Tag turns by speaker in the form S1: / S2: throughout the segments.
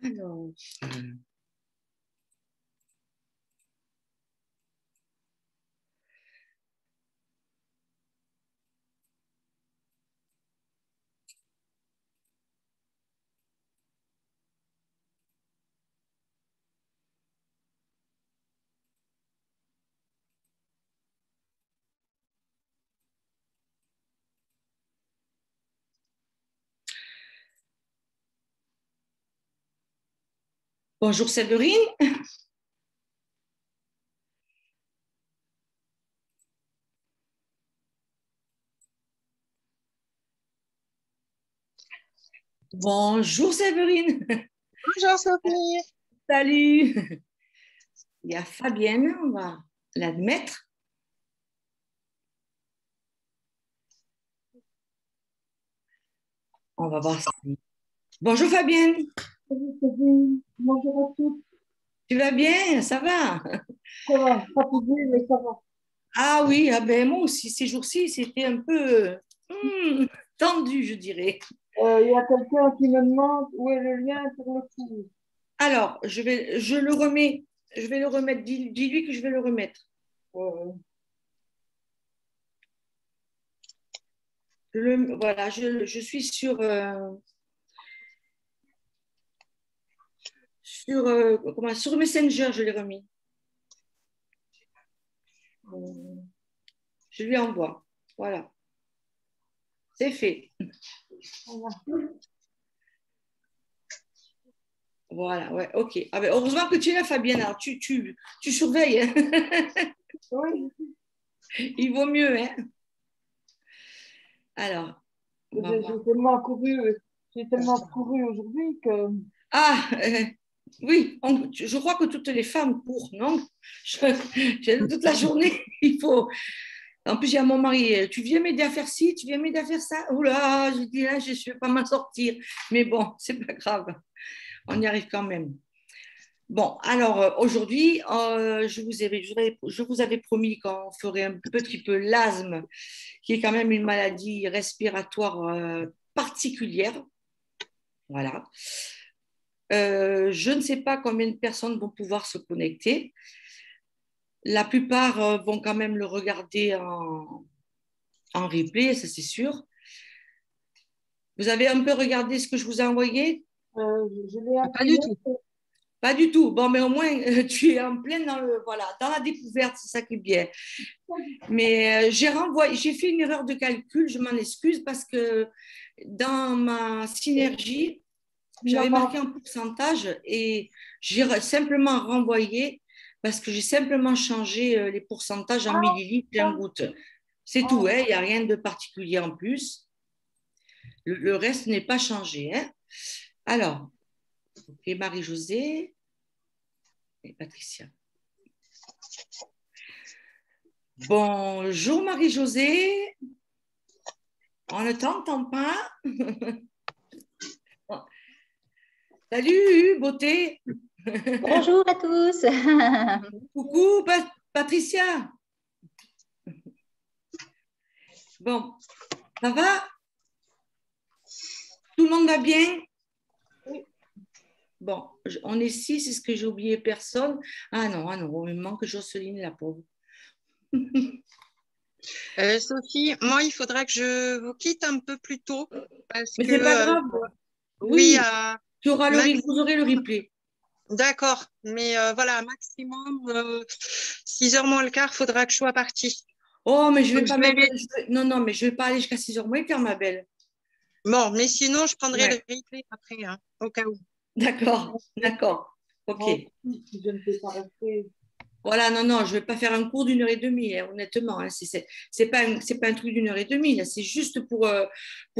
S1: Alors, bonjour Séverine. Bonjour Séverine.
S2: Bonjour Sophie.
S1: Salut. Il y a Fabienne, on va l'admettre. On va voir ça. Bonjour Fabienne.
S2: Bonjour à tous.
S1: Tu vas bien? Ça va?
S2: Ça va, fatiguée, mais ça va.
S1: Ah oui, ah ben moi aussi, ces jours-ci, c'était un peu tendu, je dirais.
S2: Il y a quelqu'un qui me demande où est le lien pour le cours.
S1: Alors, je le remets, je vais le remettre. Dis-lui que je vais le remettre.
S2: Euh,
S1: Voilà, je suis sur Messenger, je l'ai remis. Je lui envoie. Voilà, c'est fait.
S2: voilà.
S1: Voilà, ouais, ok. Ah ben, heureusement que tu es là, Fabienne. Alors, tu surveilles, hein.
S2: Oui,
S1: Il vaut mieux, hein. Alors, on va voir.
S2: j'ai tellement couru aujourd'hui que
S1: Ah, oui, je crois que toutes les femmes courent, non? Toute la journée, il faut. En plus, il y a mon mari, tu viens m'aider à faire ci, tu viens m'aider à faire ça. Oula, je dis là, je ne vais pas m'en sortir. Mais bon, c'est pas grave, on y arrive quand même. Bon, alors aujourd'hui, je vous avais promis qu'on ferait un petit peu l'asthme, qui est quand même une maladie respiratoire particulière. Voilà. Je ne sais pas combien de personnes vont pouvoir se connecter. La plupart vont quand même le regarder en replay, ça c'est sûr. Vous avez un peu regardé ce que je vous ai envoyé?
S2: je l'ai
S1: Pas du
S2: imprimé.
S1: tout. Pas du tout. Bon, mais au moins, tu es en plein dans la découverte, c'est ça qui est bien. Mais j'ai fait une erreur de calcul, je m'en excuse parce que dans ma synergie, j'avais marqué
S2: Finalement,
S1: un pourcentage et j'ai simplement renvoyé parce que j'ai simplement changé les pourcentages en millilitres et en gouttes. C'est tout,
S2: ah,
S1: hein, il n'y a rien de particulier en plus. Le reste n'est pas changé, hein. Alors, ok, Marie-Josée et Patricia. Bonjour Marie-Josée. On ne t'entend pas. Salut, beauté.
S3: Bonjour à tous.
S1: Coucou, Patricia. Bon, ça va? Tout le monde va bien?
S2: oui.
S1: Bon, on est six, est-ce que j'ai oublié personne? Ah non, il me manque Jocelyne, la pauvre.
S2: Sophie, moi, il faudra que je vous quitte un peu plus tôt parce
S1: Mais
S2: que
S1: c'est pas grave.
S2: oui,
S1: Oui, vous aurez le replay.
S2: d'accord, mais voilà, maximum 6h moins le quart, faudra que je sois partie.
S1: Oh, mais je vais
S2: Donc,
S1: pas
S2: je vais
S1: mettre.
S2: lui-
S1: Non, non, mais je vais pas aller jusqu'à 6h moins quart, ma belle.
S2: Bon, mais sinon, je prendrai le
S1: Ouais,
S2: replay après, hein, au cas où.
S1: d'accord, d'accord. Ok.
S2: Moi aussi, si je ne peux pas rester.
S1: Voilà, non, non, je ne vais pas faire un cours d'une heure et demie, hein, honnêtement, hein. C'est pas un truc d'une heure et demie, là. C'est juste pour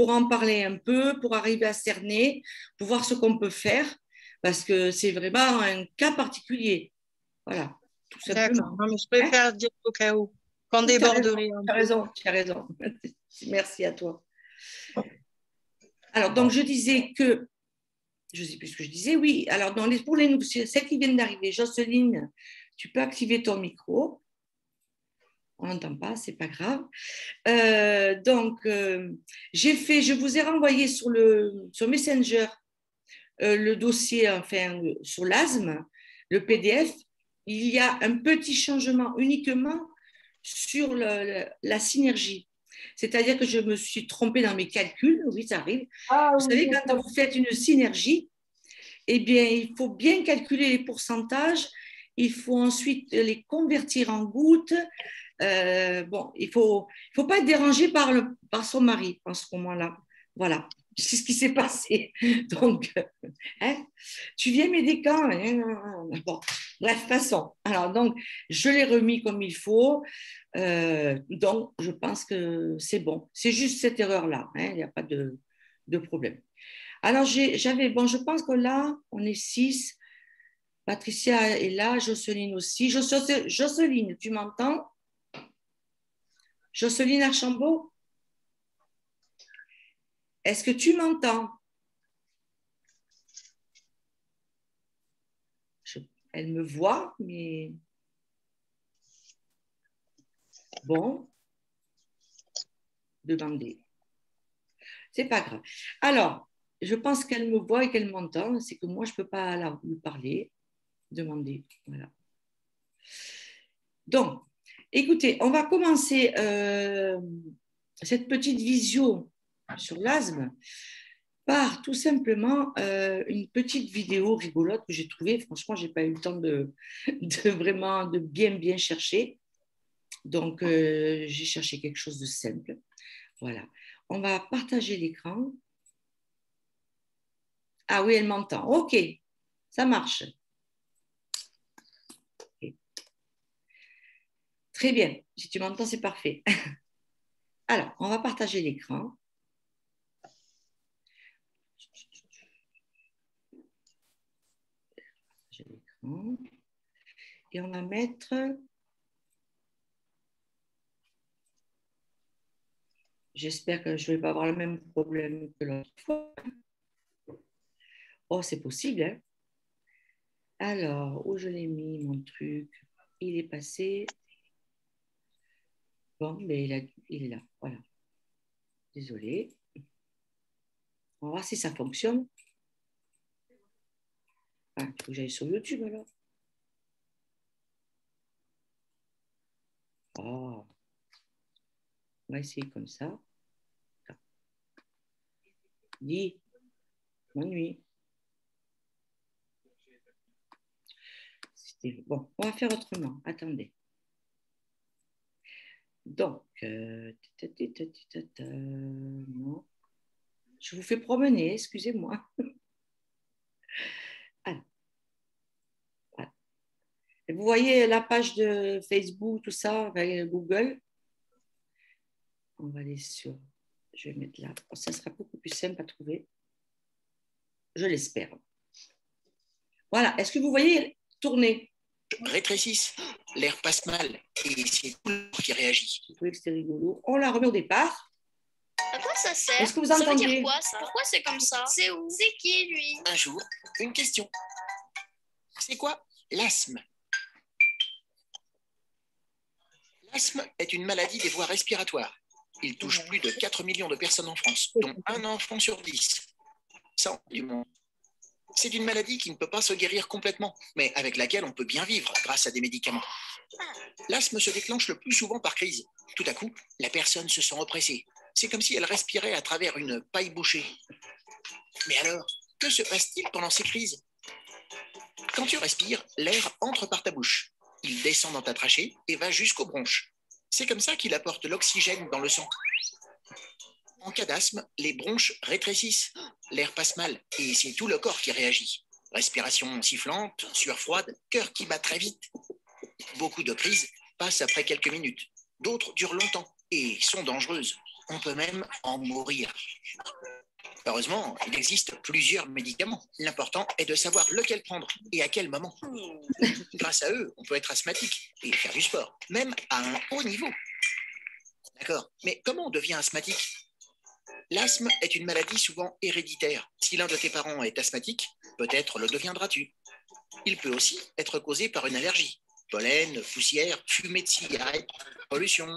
S1: en parler un peu, pour arriver à cerner, pour voir ce qu'on peut faire, parce que c'est vraiment un cas particulier. Voilà, tout
S2: D'accord,
S1: simplement.
S2: non, mais je
S1: Hein?
S2: préfère dire au cas où, qu'on
S1: Tu as raison,
S2: déborderait un
S1: tu as
S2: peu.
S1: raison, tu as raison. Merci à toi. Alors, donc, je disais que, je ne sais plus ce que je disais, oui. Alors, pour celles qui viennent d'arriver, Jocelyne, tu peux activer ton micro. On n'entend pas, c'est pas grave. Donc, je vous ai renvoyé sur Messenger le dossier enfin, sur l'asthme, le PDF, il y a un petit changement uniquement sur la synergie. C'est-à-dire que je me suis trompée dans mes calculs, oui, ça arrive.
S3: Ah
S1: Vous
S3: oui,
S1: savez, quand vous faites une synergie, eh bien, il faut bien calculer les pourcentages. Il faut ensuite les convertir en gouttes. Bon, il faut pas être dérangé par son mari en ce moment-là. Voilà, c'est ce qui s'est passé. Donc, hein, tu viens m'aider quand? Bon, bref, passons. Alors, donc, je l'ai remis comme il faut. Donc, je pense que c'est bon. C'est juste cette erreur-là. Hein, il n'y a pas de problème. Alors, bon, je pense que là, on est 6. Patricia est là, Jocelyne aussi. Jocelyne, tu m'entends? Jocelyne Archambault, est-ce que tu m'entends? Elle me voit, mais bon, demander. C'est pas grave. Alors, je pense qu'elle me voit et qu'elle m'entend. C'est que moi, je ne peux pas lui parler, demander. Voilà. Donc, écoutez, on va commencer cette petite visio sur l'asthme par tout simplement une petite vidéo rigolote que j'ai trouvée. Franchement, je n'ai pas eu le temps de vraiment de bien chercher. Donc, j'ai cherché quelque chose de simple. Voilà. On va partager l'écran. Ah oui, elle m'entend. OK, ça marche. Okay. Très bien. Si tu m'entends, c'est parfait. Alors, on va partager l'écran. Et on va mettre... J'espère que je ne vais pas avoir le même problème que l'autre fois. Oh, c'est possible, hein? Alors, où je l'ai mis, mon truc? Il est passé. Bon, mais il est là. Voilà. Désolée. On va voir si ça fonctionne. Ah, il faut que j'aille sur YouTube, alors. Oh. On va essayer comme ça. Dis, bonne nuit. Bon, on va faire autrement. Attendez. Donc, non. Je vous fais promener, excusez-moi. Alors, voilà. Vous voyez la page de Facebook, tout ça, avec Google. On va aller sur... Je vais mettre là. Ça sera beaucoup plus simple à trouver. Je l'espère. Voilà. Est-ce que vous voyez tourner?
S4: Rétrécissent, l'air passe mal et c'est tout le corps qui réagit.
S1: Vous trouvez que c'était rigolo? On la remet au départ.
S5: À quoi ça sert?
S1: Est-ce que vous
S5: Ça veut
S1: entendez?
S5: dire quoi ça? Pourquoi c'est comme ça? C'est où? C'est qui lui?
S4: Un jour, une question. C'est quoi l'asthme? L'asthme est une maladie des voies respiratoires. Il touche plus de 4 millions de personnes en France, dont un enfant sur 10. Ça, du monde. C'est une maladie qui ne peut pas se guérir complètement, mais avec laquelle on peut bien vivre grâce à des médicaments. L'asthme se déclenche le plus souvent par crise. Tout à coup, la personne se sent oppressée. C'est comme si elle respirait à travers une paille bouchée. Mais alors, que se passe-t-il pendant ces crises? Quand tu respires, l'air entre par ta bouche. Il descend dans ta trachée et va jusqu'aux bronches. C'est comme ça qu'il apporte l'oxygène dans le sang. En cas d'asthme, les bronches rétrécissent, l'air passe mal et c'est tout le corps qui réagit. Respiration sifflante, sueur froide, cœur qui bat très vite. Beaucoup de crises passent après quelques minutes. D'autres durent longtemps et sont dangereuses. On peut même en mourir. Heureusement, il existe plusieurs médicaments. L'important est de savoir lequel prendre et à quel moment. Grâce à eux, on peut être asthmatique et faire du sport, même à un haut niveau. D'accord, mais comment on devient asthmatique? L'asthme est une maladie souvent héréditaire. Si l'un de tes parents est asthmatique, peut-être le deviendras-tu. Il peut aussi être causé par une allergie. Pollen, poussière, fumée de cigarette, pollution.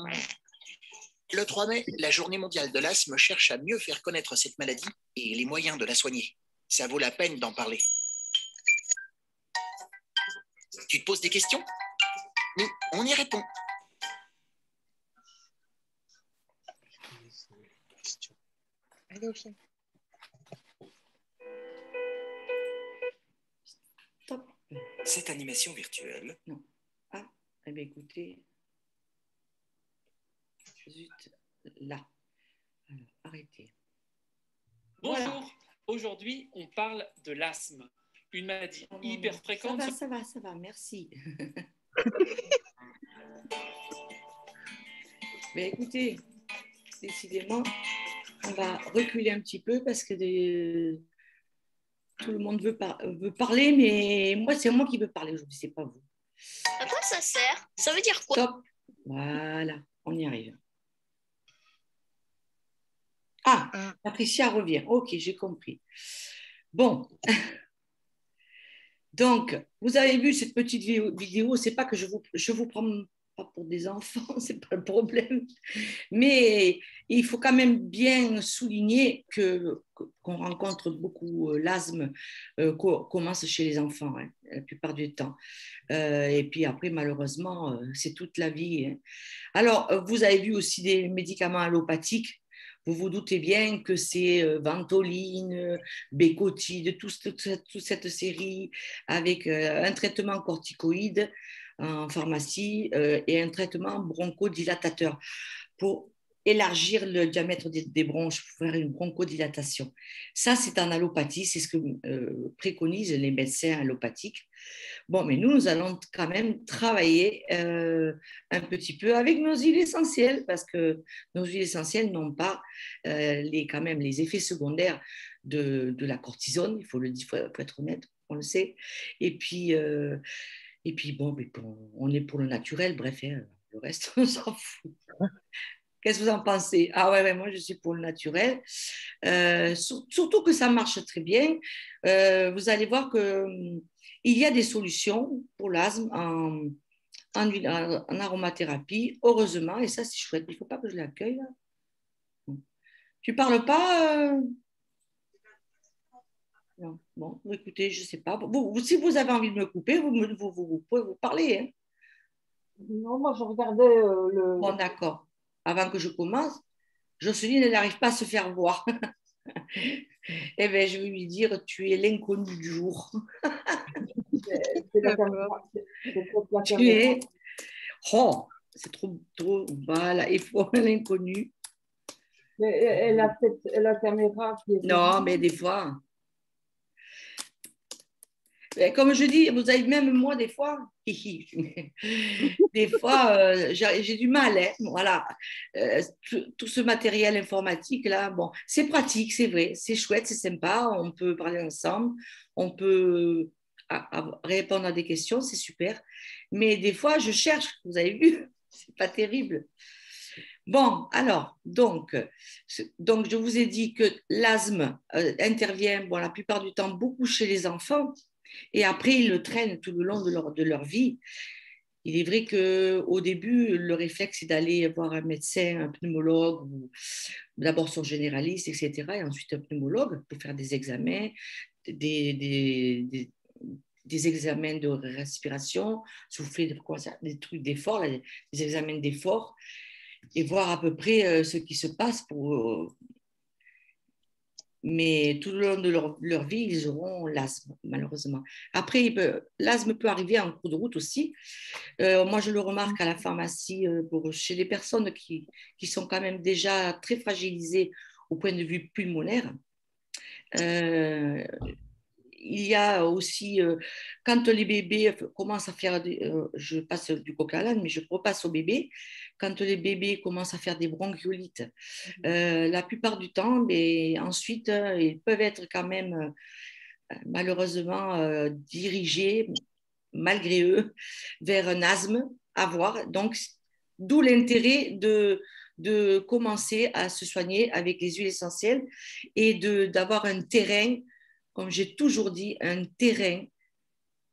S4: Le 3 mai, la Journée mondiale de l'asthme cherche à mieux faire connaître cette maladie et les moyens de la soigner. Ça vaut la peine d'en parler. Tu te poses des questions? Nous, on y répond.
S2: Allez, viens.
S1: Stop.
S6: Cette animation virtuelle.
S1: Non. Ah, eh bien écoutez. Zut, là. Alors, arrêtez.
S7: Bonjour,
S1: Voilà.
S7: Aujourd'hui on parle de l'asthme, une maladie
S1: Non, non,
S7: hyper
S1: non.
S7: fréquente.
S1: Ça va, merci. Mais écoutez, décidément, on va reculer un petit peu parce que tout le monde veut parler, mais moi, c'est moi qui veux parler aujourd'hui, c'est pas vous.
S5: À quoi ça sert? Ça veut dire quoi?
S1: Stop. Voilà, on y arrive. Ah, Patricia revient. Ok, j'ai compris. Bon. Donc, vous avez vu cette petite vidéo, c'est pas que je vous prends pas pour des enfants, c'est pas le problème, mais il faut quand même bien souligner qu'on rencontre beaucoup l'asthme commence chez les enfants, hein, la plupart du temps. Et puis après, malheureusement, c'est toute la vie. Hein. Alors, vous avez vu aussi des médicaments allopathiques. Vous vous doutez bien que c'est Ventoline, Bécotide, toute cette série avec un traitement corticoïde en pharmacie et un traitement bronchodilatateur pour élargir le diamètre des bronches, pour faire une bronchodilatation. Ça, c'est en allopathie, c'est ce que préconisent les médecins allopathiques. Bon, mais nous allons quand même travailler un petit peu avec nos huiles essentielles parce que nos huiles essentielles n'ont pas quand même les effets secondaires de la cortisone, il faut être honnête, on le sait. Et puis bon, on est pour le naturel, bref, hein, le reste, on s'en fout. Qu'est-ce que vous en pensez? Ah ouais, moi je suis pour le naturel. Surtout que ça marche très bien. Vous allez voir qu'il y a des solutions pour l'asthme en aromathérapie, heureusement, et ça c'est chouette. Il ne faut pas que je l'accueille. Tu ne parles pas Non. Bon, écoutez, je ne sais pas. Si vous avez envie de me couper, vous pouvez vous parler. Hein.
S8: Non, moi je regardais le.
S1: Bon, d'accord. Avant que je commence, Jocelyne, elle n'arrive pas à se faire voir. Eh bien, je vais lui dire, tu es l'inconnu du jour.
S8: C'est la caméra. La
S1: Tu
S8: caméra.
S1: es... Oh, c'est trop... Voilà, il faut l'inconnu.
S8: Mais elle a la caméra qui est.
S1: Non, mais des fois... Comme je dis, vous avez même moi, des fois, des fois, j'ai du mal. Hein, voilà. Tout ce matériel informatique, là, bon, c'est pratique, c'est vrai, c'est chouette, c'est sympa, on peut parler ensemble, on peut répondre à des questions, c'est super. Mais des fois, je cherche, vous avez vu, c'est pas terrible. Bon, alors, donc, je vous ai dit que l'asthme intervient, bon, la plupart du temps, beaucoup chez les enfants. Et après, ils le traînent tout le long de leur vie. Il est vrai qu'au début, le réflexe, c'est d'aller voir un médecin, un pneumologue, ou d'abord son généraliste, etc., et ensuite un pneumologue pour faire des examens, des examens de respiration, souffler des trucs d'effort, des examens d'effort, et voir à peu près ce qui se passe pour... mais tout le long de leur vie, ils auront l'asthme, malheureusement. Après, l'asthme peut arriver en cours de route aussi. Moi, je le remarque à la pharmacie, chez les personnes qui sont quand même déjà très fragilisées au point de vue pulmonaire. Il y a aussi, quand les bébés commencent à faire, je passe du coq à l'âne, mais je repasse au bébé, quand les bébés commencent à faire des bronchiolites, la plupart du temps, mais ensuite, ils peuvent être quand même malheureusement dirigés, malgré eux, vers un asthme à voir. Donc, d'où l'intérêt de commencer à se soigner avec les huiles essentielles et d'avoir un terrain, comme j'ai toujours dit, un terrain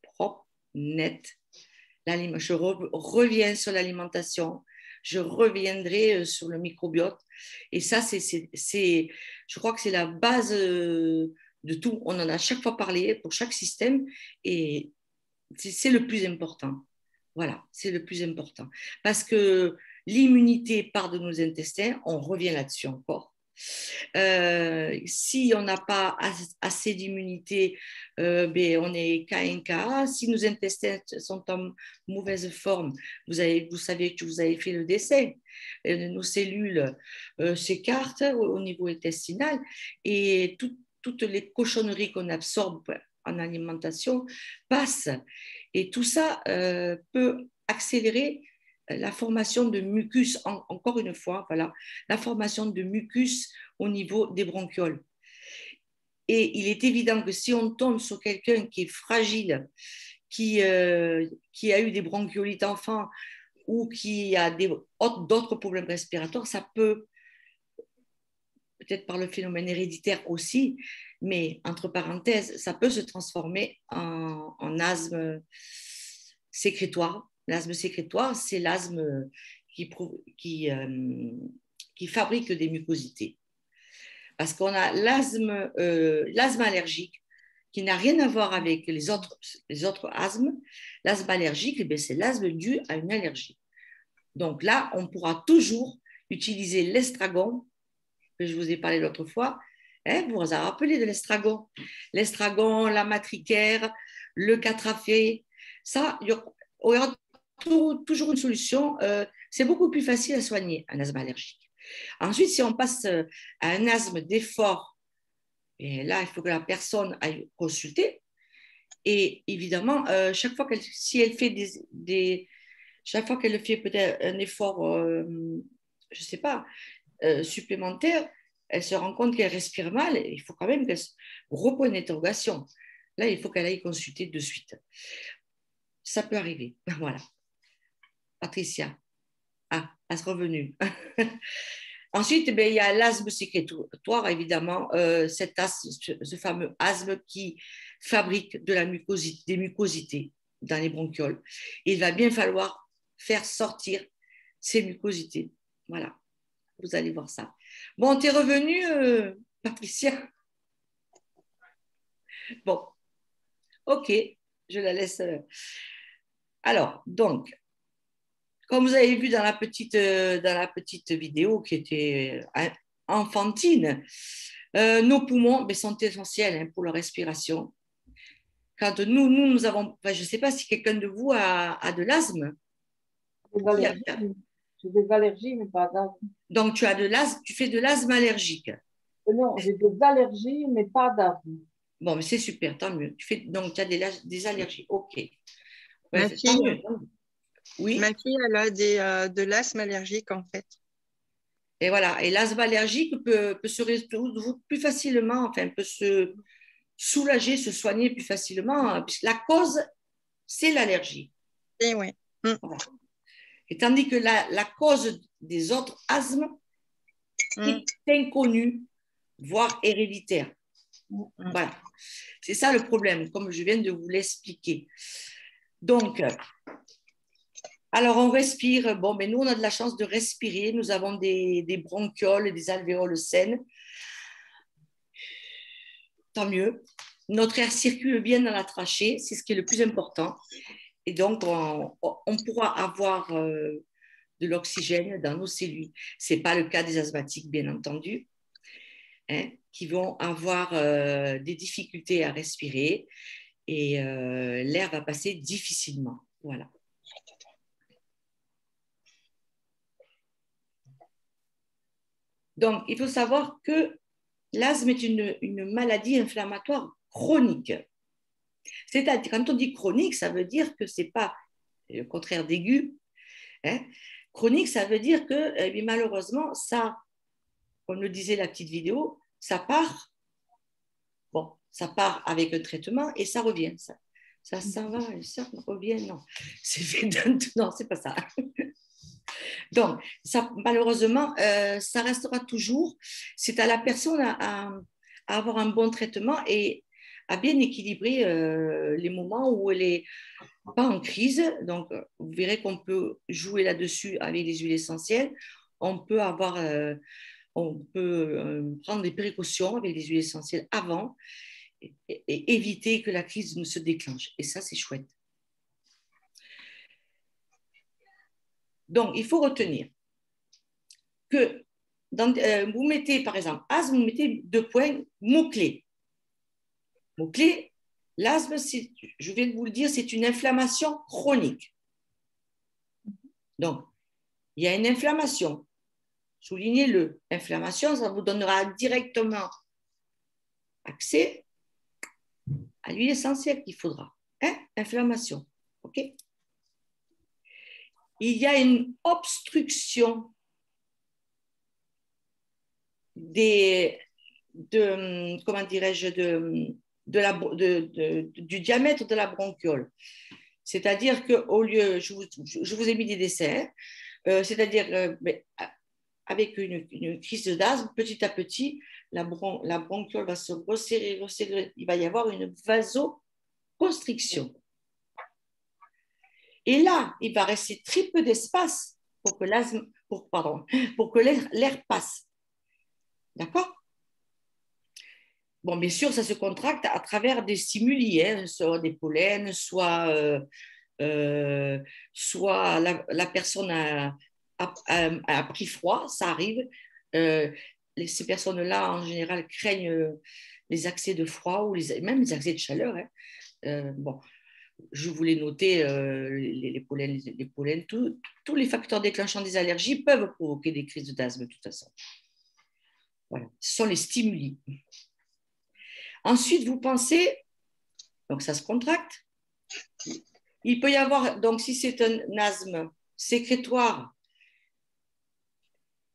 S1: propre, net. Je reviens sur l'alimentation, je reviendrai sur le microbiote. Et ça, je crois que c'est la base de tout. On en a chaque fois parlé pour chaque système et c'est le plus important. Voilà, c'est le plus important. Parce que l'immunité part de nos intestins, on revient là-dessus encore. Si on n'a pas assez d'immunité, ben, on est KNK. Si nos intestins sont en mauvaise forme, vous savez que vous avez fait le décès. Nos cellules s'écartent au niveau intestinal et toutes les cochonneries qu'on absorbe en alimentation passent. Et tout ça peut accélérer la formation de mucus, encore une fois, voilà, la formation de mucus au niveau des bronchioles. Et il est évident que si on tombe sur quelqu'un qui est fragile, qui a eu des bronchiolites enfants ou qui a d'autres problèmes respiratoires, ça peut, peut-être par le phénomène héréditaire aussi, mais entre parenthèses, ça peut se transformer en asthme sécrétoire. L'asthme sécrétoire, c'est l'asthme qui fabrique des mucosités. Parce qu'on a l'asthme allergique qui n'a rien à voir avec les autres asthmes. L'asthme allergique, eh bien, c'est l'asthme dû à une allergie. Donc là, on pourra toujours utiliser l'estragon, que je vous ai parlé l'autre fois. Hein, vous vous en rappelez de l'estragon. L'estragon, la matricaire, le catrafé, ça, il y aura toujours une solution. C'est beaucoup plus facile à soigner un asthme allergique. Ensuite, si on passe à un asthme d'effort, et là, il faut que la personne aille consulter. Et évidemment, chaque fois si elle fait chaque fois qu'elle fait peut-être un effort, je ne sais pas, supplémentaire, elle se rend compte qu'elle respire mal. Il faut quand même qu'elle reprenne l'interrogation. Là, il faut qu'elle aille consulter de suite. Ça peut arriver. Voilà. Patricia. Ah, elle est revenue. Ensuite, il y a l'asthme sécrétoire, évidemment, ce fameux asthme qui fabrique de la mucosité, des mucosités dans les bronchioles. Il va bien falloir faire sortir ces mucosités. Voilà, vous allez voir ça. Bon, t'es revenue, Patricia? Bon, ok, je la laisse. Alors, donc, comme vous avez vu dans la petite vidéo qui était enfantine, nos poumons sont essentiels pour la respiration. Quand nous avons, je ne sais pas si quelqu'un de vous a de l'asthme.
S8: J'ai des allergies, mais pas d'asthme.
S1: Donc, tu fais de l'asthme allergique.
S8: Non, j'ai des allergies, mais pas d'asthme.
S1: Bon, mais c'est super, tant mieux. Donc, tu as des allergies, ok.
S2: Ma fille,
S1: oui.
S2: Ma fille, elle a de l'asthme allergique, en fait.
S1: Et voilà, et l'asthme allergique peut se résoudre plus facilement, enfin, peut se soulager, se soigner plus facilement, puisque la cause, c'est l'allergie.
S2: Et oui.
S1: Voilà. Et tandis que la cause des autres asthmes est inconnue, voire héréditaire. Voilà. C'est ça le problème, comme je viens de vous l'expliquer. Donc, alors on respire. Bon, mais nous, on a de la chance de respirer. Nous avons des bronchioles et des alvéoles saines. Tant mieux. Notre air circule bien dans la trachée, c'est ce qui est le plus important. Et donc, on pourra avoir de l'oxygène dans nos cellules. Ce n'est pas le cas des asthmatiques, bien entendu, hein, qui vont avoir des difficultés à respirer et l'air va passer difficilement. Voilà. Donc, il faut savoir que l'asthme est une maladie inflammatoire chronique. C'est-à-dire, quand on dit chronique, ça veut dire que ce n'est pas le contraire d'aigu. Hein. Chronique, ça veut dire que malheureusement, ça, comme le disait la petite vidéo, ça part. Bon, ça part avec un traitement et ça revient. Ça s'en va et ça revient. Non, non, c'est pas ça. Donc, ça, malheureusement, ça restera toujours. C'est à la personne à avoir un bon traitement et à bien équilibrer les moments où elle n'est pas en crise. Donc, vous verrez qu'on peut jouer là-dessus avec les huiles essentielles. On peut avoir on peut prendre des précautions avec les huiles essentielles avant et éviter que la crise ne se déclenche. Et ça, c'est chouette. Donc, il faut retenir que vous mettez, par exemple, asthme, vous mettez 2 points, mots-clés. Mots-clés, l'asthme, je vais vous le dire, c'est une inflammation chronique. Donc, il y a une inflammation. Soulignez-le. Inflammation, ça vous donnera directement accès à l'huile essentielle qu'il faudra. Hein? Inflammation. OK? Il y a une obstruction comment dirais-je, du diamètre de la bronchiole. C'est-à-dire qu'au lieu, je vous ai mis des dessins, c'est-à-dire avec une crise d'asthme, petit à petit, la bronchiole va se resserrer, il va y avoir une vasoconstriction. Et là, il va rester très peu d'espace pour que l'air passe. D'accord? Bon, bien sûr, ça se contracte à travers des stimuli, hein, soit des pollens, soit la personne a pris froid, ça arrive. Ces personnes-là, en général, craignent les accès de froid ou même les accès de chaleur. Hein. Bon, je voulais noter les pollens, tous les facteurs déclenchants des allergies peuvent provoquer des crises d'asthme de toute façon. Voilà, ce sont les stimuli. Ensuite, vous pensez, donc ça se contracte. Il peut y avoir, donc si c'est un asthme sécrétoire,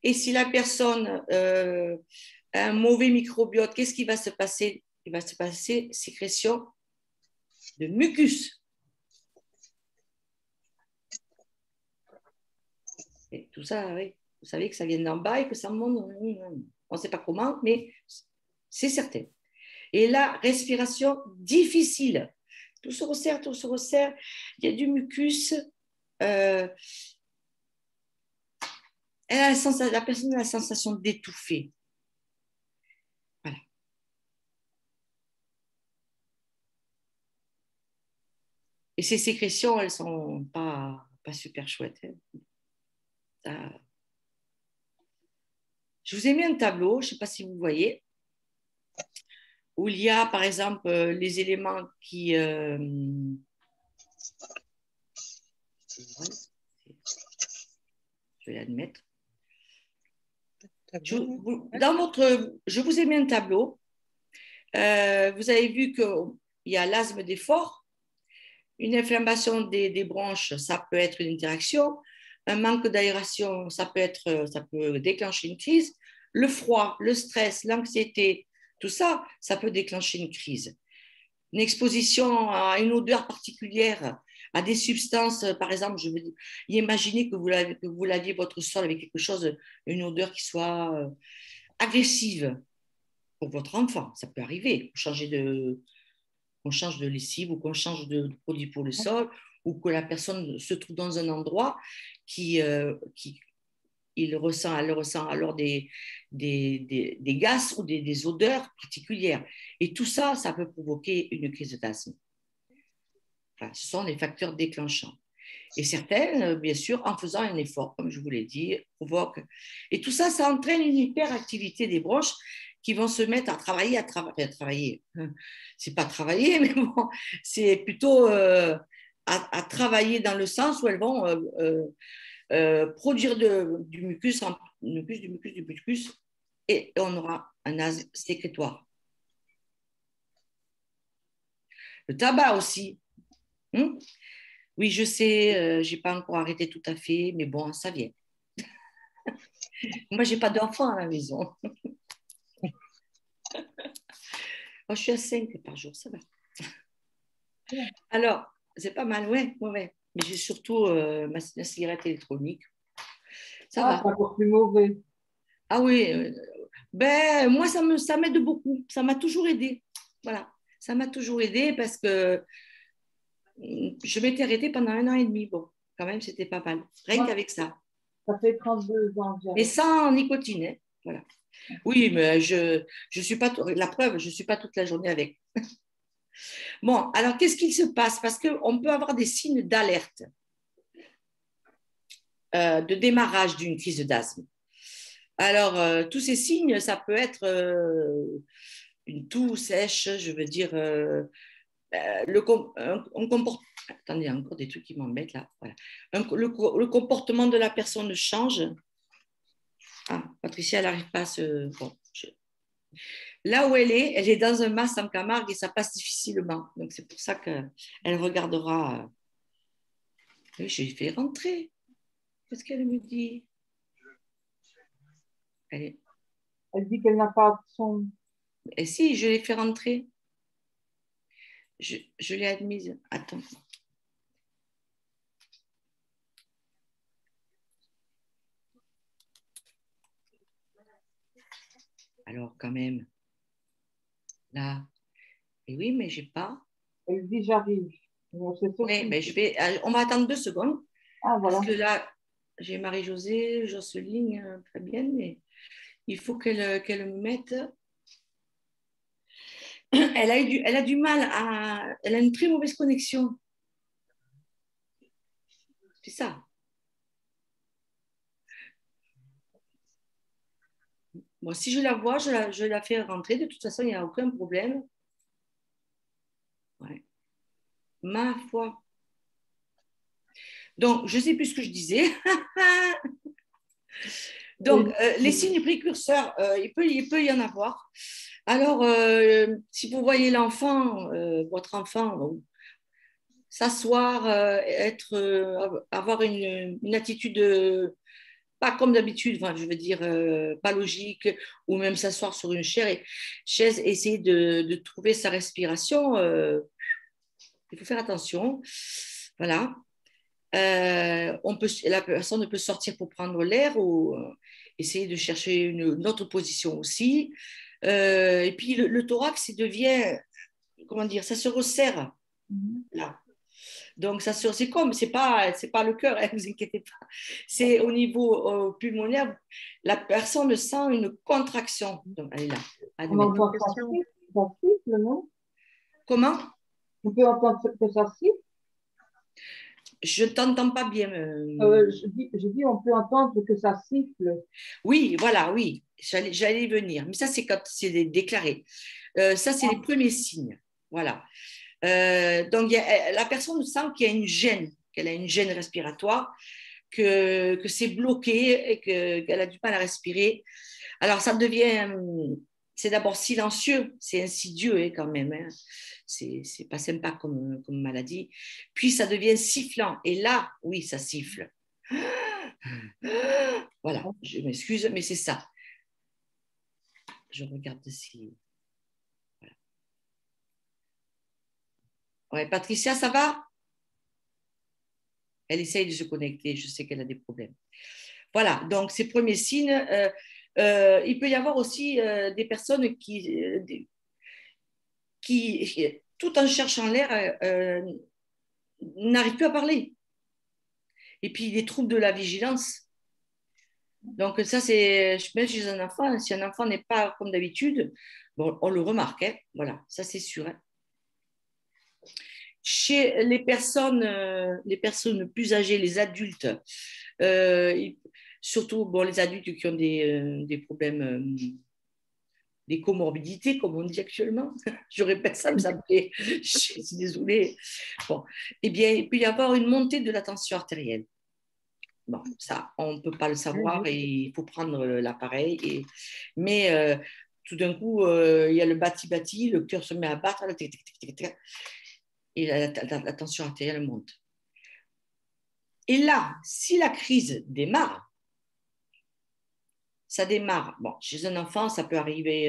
S1: et si la personne a un mauvais microbiote, qu'est-ce qui va se passer? Il va se passer sécrétion de mucus. Et tout ça, oui. Vous savez que ça vient d'en bas et que ça monte. On ne sait pas comment, mais c'est certain. Et là, respiration difficile. Tout se resserre, tout se resserre. Il y a du mucus. La personne a la sensation d'étouffer. Voilà. Et ces sécrétions, elles ne sont pas super chouettes. Hein. Je vous ai mis un tableau, je ne sais pas si vous voyez, où il y a, par exemple, les éléments qui... je vais l'admettre. Je vous ai mis un tableau. Vous avez vu qu'il y a l'asthme des forts, une inflammation des bronches, ça peut être une interaction. Un manque d'aération, ça peut déclencher une crise. Le froid, le stress, l'anxiété, tout ça, ça peut déclencher une crise. Une exposition à une odeur particulière, à des substances, par exemple, je veux dire, imaginez que vous laviez votre sol avec quelque chose, une odeur qui soit agressive pour votre enfant. Ça peut arriver. On change de lessive ou qu'on change de produit pour le sol ou que la personne se trouve dans un endroit elle ressent alors des gaz ou des odeurs particulières. Et tout ça, ça peut provoquer une crise d'asthme. Enfin, ce sont les facteurs déclenchants. Et certaines, bien sûr, en faisant un effort, comme je vous l'ai dit, provoquent. Et tout ça, ça entraîne une hyperactivité des bronches qui vont se mettre à travailler. C'est pas travailler, mais bon, c'est plutôt à travailler dans le sens où elles vont produire du mucus, et on aura un asthme sécrétoire. Le tabac aussi. Oui, je sais, je n'ai pas encore arrêté tout à fait, mais bon, ça vient. Moi, je n'ai pas d'enfant à la maison. Je suis à 5 par jour, ça va. Alors, c'est pas mal, ouais. Mais j'ai surtout ma cigarette électronique. Ça va.
S8: C'est encore plus mauvais.
S1: Ah oui, moi, ça m'aide beaucoup. Ça m'a toujours aidé. Voilà, ça m'a toujours aidé parce que je m'étais arrêtée pendant 1 an et demi. Bon, quand même, c'était pas mal. Rien qu'avec ça.
S8: Ça fait 32 ans.
S1: Mais sans nicotine. Hein. Voilà. Oui, mais je suis pas, la preuve, je ne suis pas toute la journée avec. Bon, alors qu'est-ce qu'il se passe? Parce qu'on peut avoir des signes d'alerte, de démarrage d'une crise d'asthme. Alors, tous ces signes, ça peut être une toux sèche, je veux dire, on comporte. Attendez, il y a encore des trucs qui m'embêtent là. Voilà. Le comportement de la personne change. Ah, Patricia, elle n'arrive pas à se. Bon, là où elle est dans un mas en Camargue et ça passe difficilement. Donc, c'est pour ça qu'elle regardera. Oui, j'ai fait rentrer. Qu'est-ce qu'elle me dit?
S8: Elle dit qu'elle n'a pas son.
S1: Et si, je l'ai fait rentrer. Je l'ai admise. Attends. Alors, quand même. Là. Et oui, mais j'ai pas.
S8: Elle dit j'arrive. Bon,
S1: Oui, mais on va attendre 2 secondes.
S8: Ah, voilà.
S1: Parce que là, j'ai Marie-Josée, Jocelyne, très bien, mais il faut qu'elle me mette. Elle a du mal à. Elle a une très mauvaise connexion. C'est ça. Bon, si je la vois, je la fais rentrer. De toute façon, il n'y a aucun problème. Ouais. Ma foi. Donc, je ne sais plus ce que je disais. Donc, les signes précurseurs, il peut y en avoir. Alors, si vous voyez l'enfant, votre enfant, s'asseoir, avoir une attitude pas comme d'habitude, enfin, je veux dire, pas logique, ou même s'asseoir sur une chaise, essayer de trouver sa respiration, il faut faire attention. Voilà. La personne peut sortir pour prendre l'air ou essayer de chercher une autre position aussi. Et puis le thorax, il devient, comment dire, ça se resserre là. Donc c'est pas le cœur, ne vous inquiétez pas. C'est au niveau pulmonaire, la personne sent une contraction. Donc elle est là.
S8: On entend que ça siffle, non?
S1: Comment?
S8: On peut entendre que ça siffle.
S1: Je ne t'entends pas bien.
S8: Je dis, on peut entendre que ça siffle.
S1: Oui, voilà, oui. J'allais y venir. Mais ça, c'est quand c'est déclaré. Ça, c'est les premiers signes. Voilà. Donc, la personne sent qu'il y a une gêne, qu'elle a une gêne respiratoire, que c'est bloqué et qu'elle a du mal à respirer. Alors, ça devient, c'est d'abord silencieux, c'est insidieux quand même. Hein. C'est pas sympa comme maladie. Puis, ça devient sifflant. Et là, oui, ça siffle. Voilà, je m'excuse, mais c'est ça. Je regarde si. Voilà. Ouais, Patricia, ça va? Elle essaye de se connecter, je sais qu'elle a des problèmes. Voilà, donc ces premiers signes. Il peut y avoir aussi des personnes qui, tout en cherchant l'air, n'arrivent plus à parler. Et puis des troubles de la vigilance. Donc ça, c'est, même chez un enfant, si un enfant n'est pas comme d'habitude, bon, on le remarque, hein, voilà, ça c'est sûr. Hein. Chez les personnes plus âgées, les adultes, surtout bon, les adultes qui ont des problèmes, des comorbidités, comme on dit actuellement, je répète ça, mais ça me fait, je suis désolée. Bon, eh bien, il peut y avoir une montée de la tension artérielle. Bon, ça, on ne peut pas le savoir et il faut prendre l'appareil. Mais tout d'un coup, il y a le bati-bati, le cœur se met à battre, et la tension artérielle monte. Et là, si la crise démarre, ça démarre. Bon, chez un enfant, ça peut arriver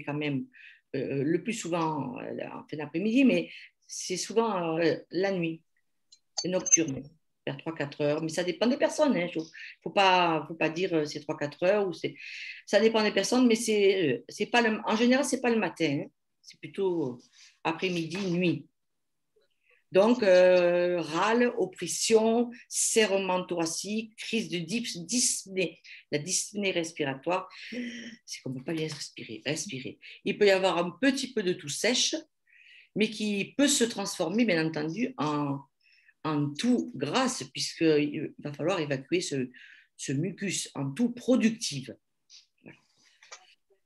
S1: quand même le plus souvent en fin d'après-midi, mais c'est souvent la nuit, c'est nocturne. Vers 3-4 heures, mais ça dépend des personnes. Il ne faut pas dire c'est 3-4 heures. Ça dépend des personnes, mais c'est pas en général, ce n'est pas le matin. Hein. C'est plutôt après-midi, nuit. Donc, râle, oppression, serrement thoracique, crise de dyspnée. La dyspnée respiratoire, c'est qu'on ne peut pas bien respirer. Il peut y avoir un petit peu de toux sèche, mais qui peut se transformer, bien entendu, en toux grasse, puisqu'il va falloir évacuer ce mucus, en toux productive. Voilà.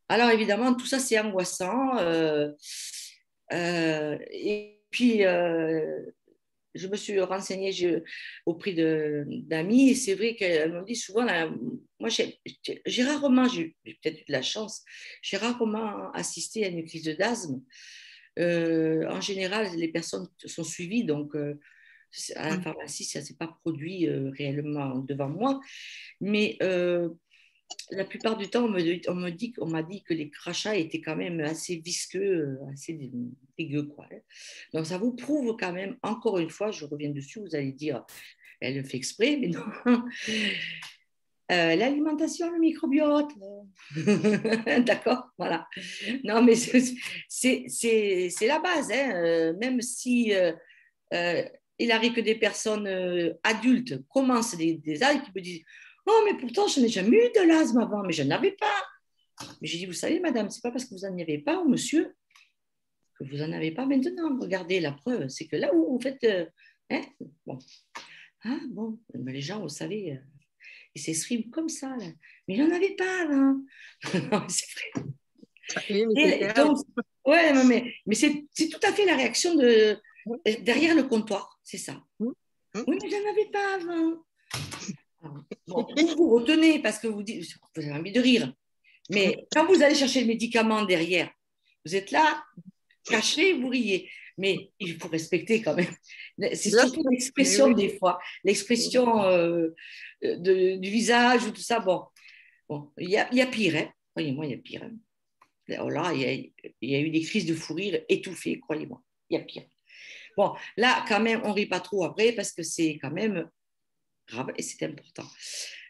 S1: Alors, évidemment, tout ça, c'est angoissant. Et puis, je me suis renseignée auprès d'amis, et c'est vrai qu'elles m'ont dit souvent, là, moi, j'ai rarement, j'ai peut-être eu de la chance, j'ai rarement assisté à une crise d'asthme. En général, les personnes sont suivies, donc à la pharmacie, ça ne s'est pas produit réellement devant moi, mais la plupart du temps, on m'a dit que les crachats étaient quand même assez visqueux, assez dégueux, quoi. Donc, ça vous prouve quand même, encore une fois, je reviens dessus, vous allez dire, elle le fait exprès, mais non. L'alimentation, le microbiote. D'accord, voilà. Non, mais c'est la base, hein. Même si il arrive que des personnes adultes commencent des asthmes qui me disent oh, mais pourtant, je n'ai jamais eu de l'asthme avant, mais je n'avais pas. Mais j'ai dit, vous savez, madame, c'est pas parce que vous n'en avez pas, ou monsieur, que vous n'en avez pas maintenant. Regardez, la preuve, c'est que là où vous faites. Hein, bon. Ah, bon, mais les gens, vous savez, ils s'expriment comme ça, là. Mais il n'en avait pas avant. Non, c'est vrai.
S2: Oui, mais
S1: Donc, ouais, mais c'est tout à fait la réaction derrière le comptoir, c'est ça. Oui, mais je n'en avais pas avant. Bon, vous retenez parce que vous avez envie de rire. Mais quand vous allez chercher le médicament derrière, vous êtes là, caché, vous riez. Mais il faut respecter quand même. C'est surtout l'expression des fois, l'expression du visage ou tout ça. Bon, il y a pire, hein. Croyez-moi, il y a pire. Hein. Là, il y a eu des crises de fou rire étouffées, croyez-moi. Il y a pire. Bon, là, quand même, on ne rit pas trop après parce que c'est quand même grave et c'est important.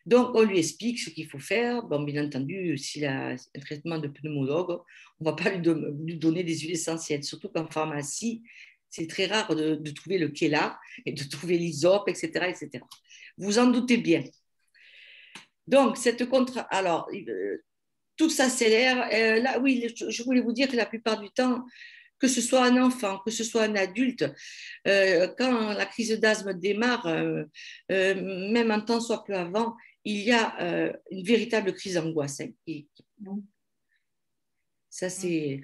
S1: Donc, on lui explique ce qu'il faut faire. Bon, bien entendu, s'il a un traitement de pneumologue, on ne va pas lui donner des huiles essentielles, surtout qu'en pharmacie, c'est très rare de trouver le Kela et de trouver l'Hysope, etc., etc. Vous en doutez bien. Donc, alors, tout s'accélère. Là, oui, je voulais vous dire que la plupart du temps, que ce soit un enfant, que ce soit un adulte, quand la crise d'asthme démarre, même un temps soit peu avant, il y a une véritable crise d'angoisse. Hein, ça, c'est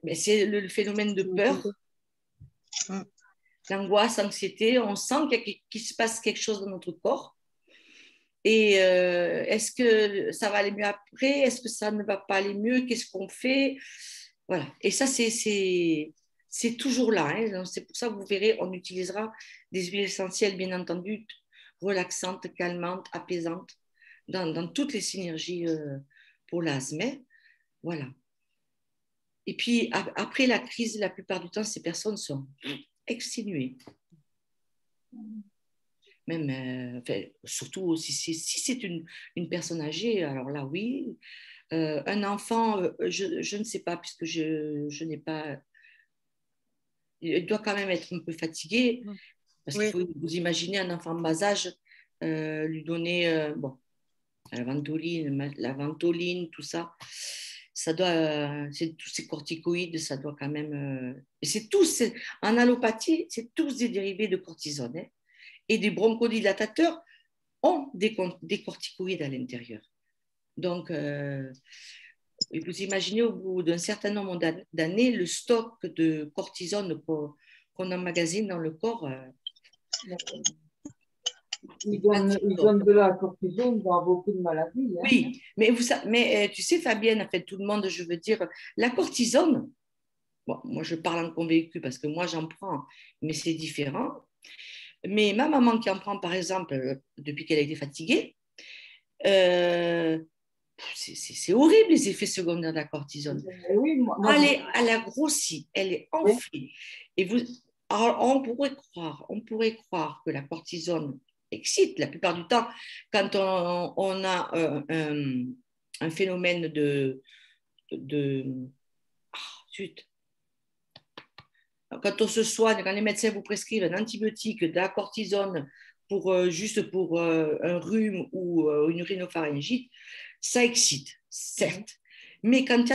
S1: le phénomène de peur, l'angoisse, l'anxiété. On sent qu'il se passe quelque chose dans notre corps. Et est-ce que ça va aller mieux après? Est-ce que ça ne va pas aller mieux? Qu'est-ce qu'on fait? Voilà. Et ça, c'est toujours là. Hein. C'est pour ça que vous verrez, on utilisera des huiles essentielles, bien entendu, relaxantes, calmantes, apaisantes, dans toutes les synergies pour l'asthme. Voilà. Et puis, après la crise, la plupart du temps, ces personnes sont exténuées. Même, surtout si c'est une personne âgée, alors là, oui. Un enfant, je ne sais pas, puisque je n'ai pas... Il doit quand même être un peu fatigué, parce qu'il faut vous imaginer un enfant de bas âge, lui donner la ventoline, tout ça. Ça doit, c'est tous ces corticoïdes, ça doit quand même... et c'est tous, en allopathie, c'est tous des dérivés de cortisone. Hein, et des bronchodilatateurs ont des corticoïdes à l'intérieur. Donc, vous imaginez au bout d'un certain nombre d'années, le stock de cortisone qu'on emmagasine dans le corps.
S8: Ils donnent de la cortisone dans beaucoup de maladies. Hein.
S1: Oui, mais tu sais, Fabienne, en fait, tout le monde, je veux dire, la cortisone, bon, moi je parle en convaincu parce que moi j'en prends, mais c'est différent. Mais ma maman qui en prend, par exemple, depuis qu'elle a été fatiguée, c'est horrible les effets secondaires de la cortisone.
S8: Oui,
S1: elle a grossi, elle est enflée. Et alors, on pourrait croire que la cortisone excite la plupart du temps quand on a un phénomène quand on se soigne, quand les médecins vous prescrivent un antibiotique, de la cortisone juste pour un rhume ou une rhinopharyngite, ça excite, certes. Mais quand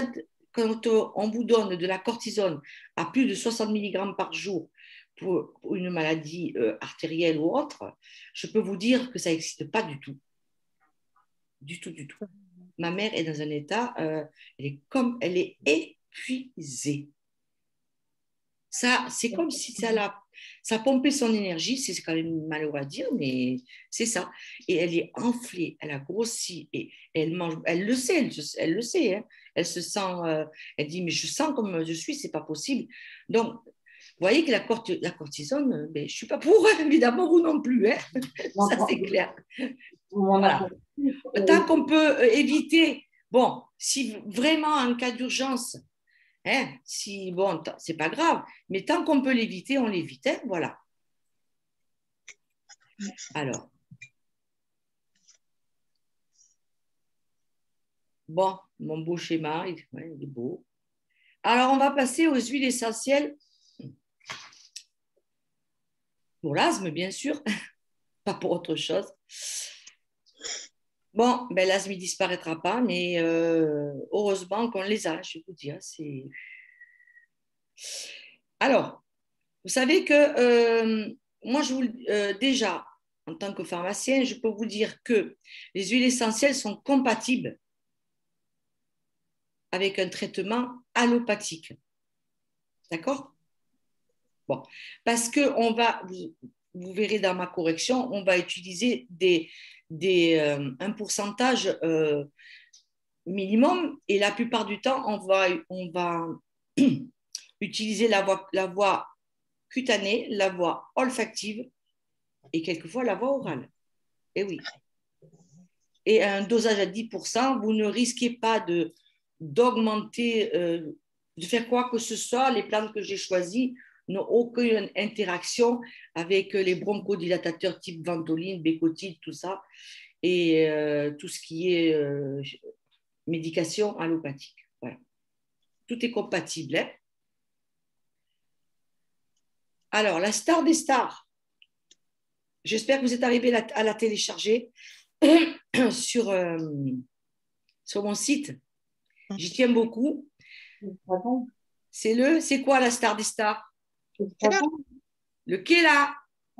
S1: on vous donne de la cortisone à plus de 60 mg par jour pour une maladie artérielle ou autre, je peux vous dire que ça n'existe pas du tout. Du tout, du tout. Ma mère est dans un état, elle est épuisée. Ça, c'est comme si ça pompait son énergie, c'est quand même malheureux à dire, mais c'est ça. Et elle est enflée, elle a grossi, et elle mange, elle le sait, elle le sait, hein. Elle se sent, elle dit, mais je sens comme je suis, c'est pas possible. Donc, vous voyez que la cortisone, ben, je ne suis pas pour, évidemment, vous non plus, hein. Ça c'est clair. Voilà. Tant qu'on peut éviter, bon, si vraiment en cas d'urgence, hein, si, bon, c'est pas grave, mais tant qu'on peut l'éviter, on l'évite, hein, voilà. Alors, bon, mon beau schéma, il est beau. Alors, on va passer aux huiles essentielles pour l'asthme, bien sûr, pas pour autre chose. Bon, ben, l'asthme ne disparaîtra pas, mais heureusement qu'on les a, je vais vous dire. Alors, vous savez que moi, déjà, en tant que pharmacien, je peux vous dire que les huiles essentielles sont compatibles avec un traitement allopathique. D'accord? Bon, parce que vous verrez dans ma correction, on va utiliser un pourcentage minimum et la plupart du temps, on va utiliser la voie cutanée, la voie olfactive et quelquefois la voie orale. Et oui. Et un dosage à 10%, vous ne risquez pas d'augmenter, de faire quoi que ce soit. Les plantes que j'ai choisies n'ont aucune interaction avec les bronchodilatateurs type ventoline, bécotide, tout ça, et tout ce qui est médication allopathique. Voilà. Tout est compatible, hein. Alors, la star des stars. J'espère que vous êtes arrivé à la télécharger sur mon site. J'y tiens beaucoup. C'est quoi la star des stars? Le Kela.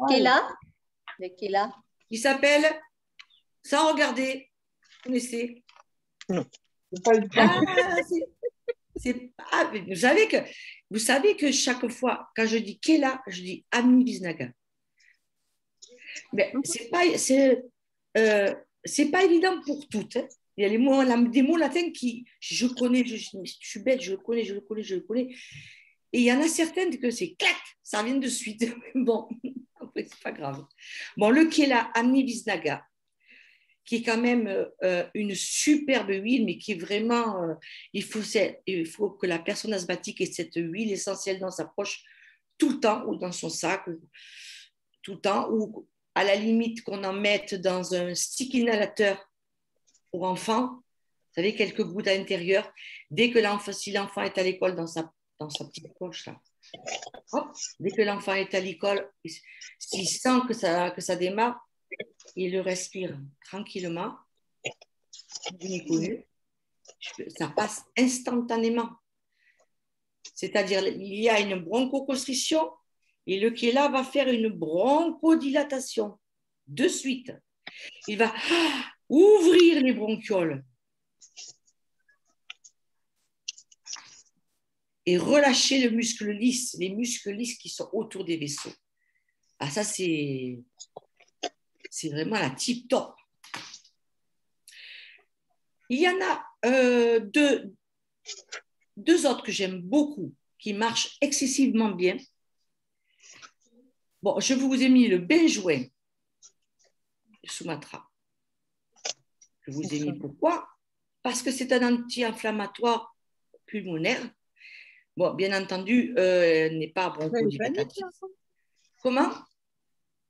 S3: Kela. Le Kela.
S1: Il s'appelle, sans regarder, vous connaissez?
S2: Non.
S1: Vous savez que chaque fois, quand je dis Kela, je dis Ami Biznaga. Mais c'est pas évident pour toutes, hein. Il y a des mots latins qui je connais, je suis bête, je le connais. Et il y en a certaines que c'est clac, ça vient de suite. Bon, après, c'est pas grave. Bon, le Kela Amni Biznaga, qui est quand même une superbe huile, mais qui est vraiment, il faut que la personne asthmatique ait cette huile essentielle dans sa poche tout le temps, ou dans son sac, tout le temps, ou à la limite qu'on en mette dans un stick inhalateur pour enfants, vous savez, quelques gouttes à l'intérieur, dès que si l'enfant est à l'école dans sa petite poche, là, hop, dès que l'enfant est à l'école, s'il sent que ça démarre, il le respire tranquillement, ça passe instantanément. C'est-à-dire, il y a une bronchoconstriction et le Kela va faire une bronchodilatation de suite. Il va ouvrir les bronchioles et relâcher le muscle lisse, les muscles lisses qui sont autour des vaisseaux. Ah, ça, c'est vraiment la tip top. Il y en a deux autres que j'aime beaucoup, qui marchent excessivement bien. Bon, je vous ai mis le benjoin de Sumatra. Je vous ai mis pourquoi? Parce que c'est un anti-inflammatoire pulmonaire. Bon, bien entendu, n'est pas bronchodilatatif. Comment?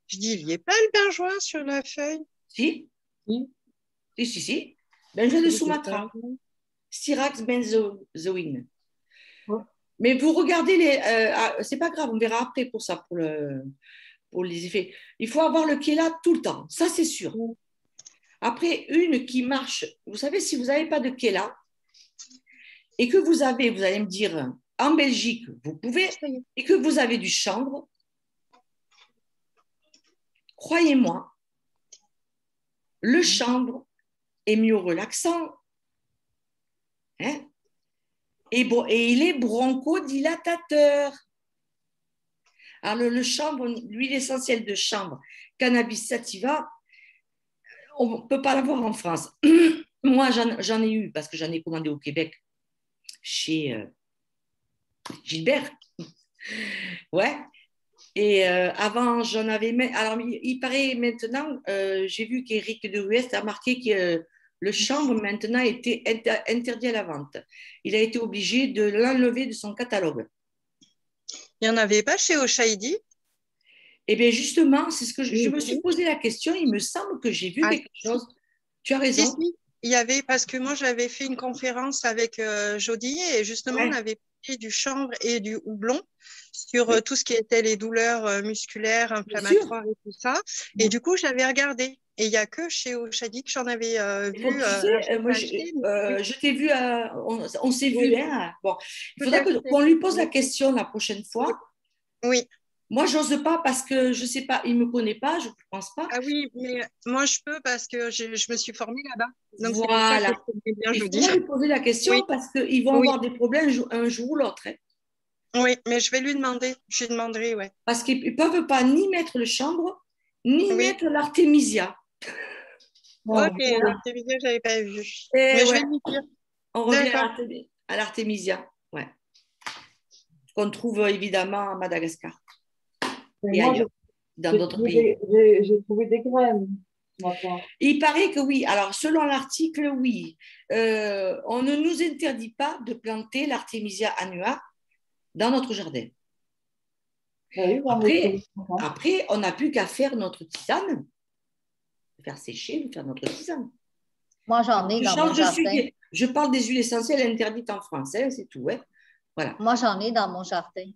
S2: Je dis, il n'y a pas le benjoin sur la feuille.
S1: Si. Benjoin de Sumatra. Styrax benzoin. Mais vous regardez c'est pas grave, on verra après pour ça, pour les effets. Il faut avoir le Kela tout le temps, ça c'est sûr. Après, une qui marche, vous savez, si vous n'avez pas de Kela et que vous allez me dire, en Belgique, vous pouvez, et que vous avez du chanvre, croyez-moi, le chanvre est mieux relaxant, hein, et il est bronchodilatateur. Alors, le chanvre, l'huile essentielle de chanvre, cannabis sativa, on ne peut pas l'avoir en France. Moi, j'en ai eu parce que j'en ai commandé au Québec chez Gilbert. Ouais. Et avant, j'en avais. Alors, il paraît maintenant, j'ai vu qu'Éric de Ruest a marqué que le chanvre maintenant était interdit à la vente. Il a été obligé de l'enlever de son catalogue.
S2: Il n'y en avait pas chez Oshahidi?
S1: Eh bien, justement, c'est ce que je me suis posé la question. Il me semble que j'ai vu quelque chose. Tu as raison.
S2: Si, il y avait, parce que moi, j'avais fait une conférence avec Jody et justement, on avait pris du chanvre et du houblon sur tout ce qui était les douleurs musculaires, inflammatoires et tout ça. Et du coup, j'avais regardé. Et il n'y a que chez Oshahidi que j'en avais vu.
S1: Tu sais, moi, je t'ai vu, on s'est vu. Hein. Bon, il faudrait qu'on lui pose la question la prochaine fois.
S2: Oui.
S1: Moi, j'ose pas parce que je sais pas, il me connaît pas, je pense pas.
S2: Ah oui, mais moi je peux parce que je me suis formée là-bas. Donc
S1: voilà. Il faut lui poser la question parce qu'ils vont avoir des problèmes un jour ou l'autre. Hein.
S2: Oui, mais je vais lui demander. Je lui demanderai, ouais.
S1: Parce qu'ils ne peuvent pas ni mettre le chanvre, ni mettre l'artémisia.
S2: Ok, l'artémisia, je n'avais pas vu. Mais je vais lui dire.
S1: On revient à l'artémisia, ouais. Qu'on trouve évidemment à Madagascar. Et ailleurs, dans d'autres pays.
S8: J'ai trouvé des graines.
S1: Il paraît que oui. Alors, selon l'article, oui. On ne nous interdit pas de planter l'artémisia annua dans notre jardin.
S8: Oui,
S1: après, on n'a plus qu'à faire notre tisane, faire sécher, faire notre tisane.
S3: Moi, j'en ai dans mon jardin.
S1: Je parle des huiles essentielles interdites en France, hein, c'est tout. Hein. Voilà.
S3: Moi, j'en ai dans mon jardin.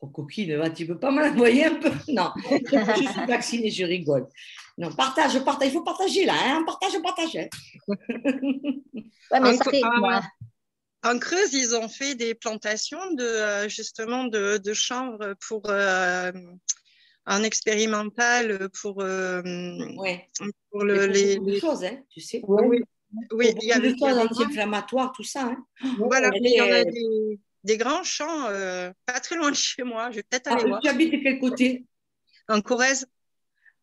S1: Oh, coquine, tu ne peux pas me l'envoyer un peu? Non, je suis vaccinée, je rigole. Non, partage, il faut partager là, hein, partage. Hein.
S3: Ouais, mais ça fait, moi.
S2: En Creuse, ils ont fait des plantations justement de chanvre pour un expérimental pour
S1: les choses, hein, tu sais.
S2: Oui,
S1: il y a des choses anti-inflammatoires, tout ça. Hein.
S2: Voilà, il y en a des grands champs pas très loin de chez moi. Je vais peut-être aller voir.
S1: Tu habites de quel côté?
S2: En Corrèze.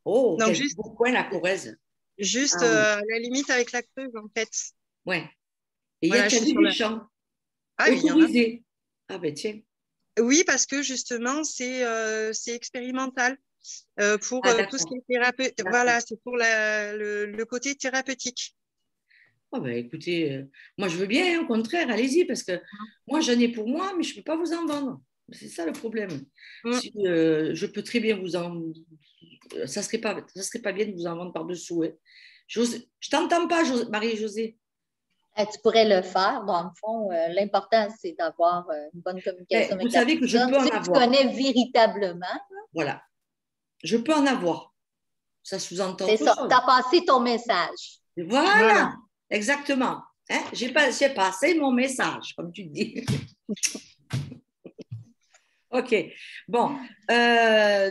S1: Oh, donc juste coin la Corrèze.
S2: Juste à la limite avec la Creuse, en fait.
S1: Ouais. Et il y a des champs.
S2: Ah, oui, il y en a.
S1: Ah, ben tiens.
S2: Oui, parce que justement, c'est expérimental pour tout ce qui est thérapeutique. Voilà, c'est pour le côté thérapeutique.
S1: Oh ben, écoutez, moi je veux bien, hein, au contraire, allez-y, parce que moi j'en ai pour moi, mais je ne peux pas vous en vendre. C'est ça le problème. Si, je peux très bien vous en... Ça serait pas bien de vous en vendre par-dessous. Hein. Je t'entends pas, Marie-Josée.
S3: Tu pourrais le faire. Dans le fond, l'important, c'est d'avoir une bonne communication avec
S1: vous savez que je peux en avoir.
S3: Tu connais véritablement.
S1: Voilà. Je peux en avoir. Ça sous-entend.
S3: C'est ça. Tu as passé ton message.
S1: Voilà. Exactement. Hein? J'ai passé mon message, comme tu dis. OK. Bon.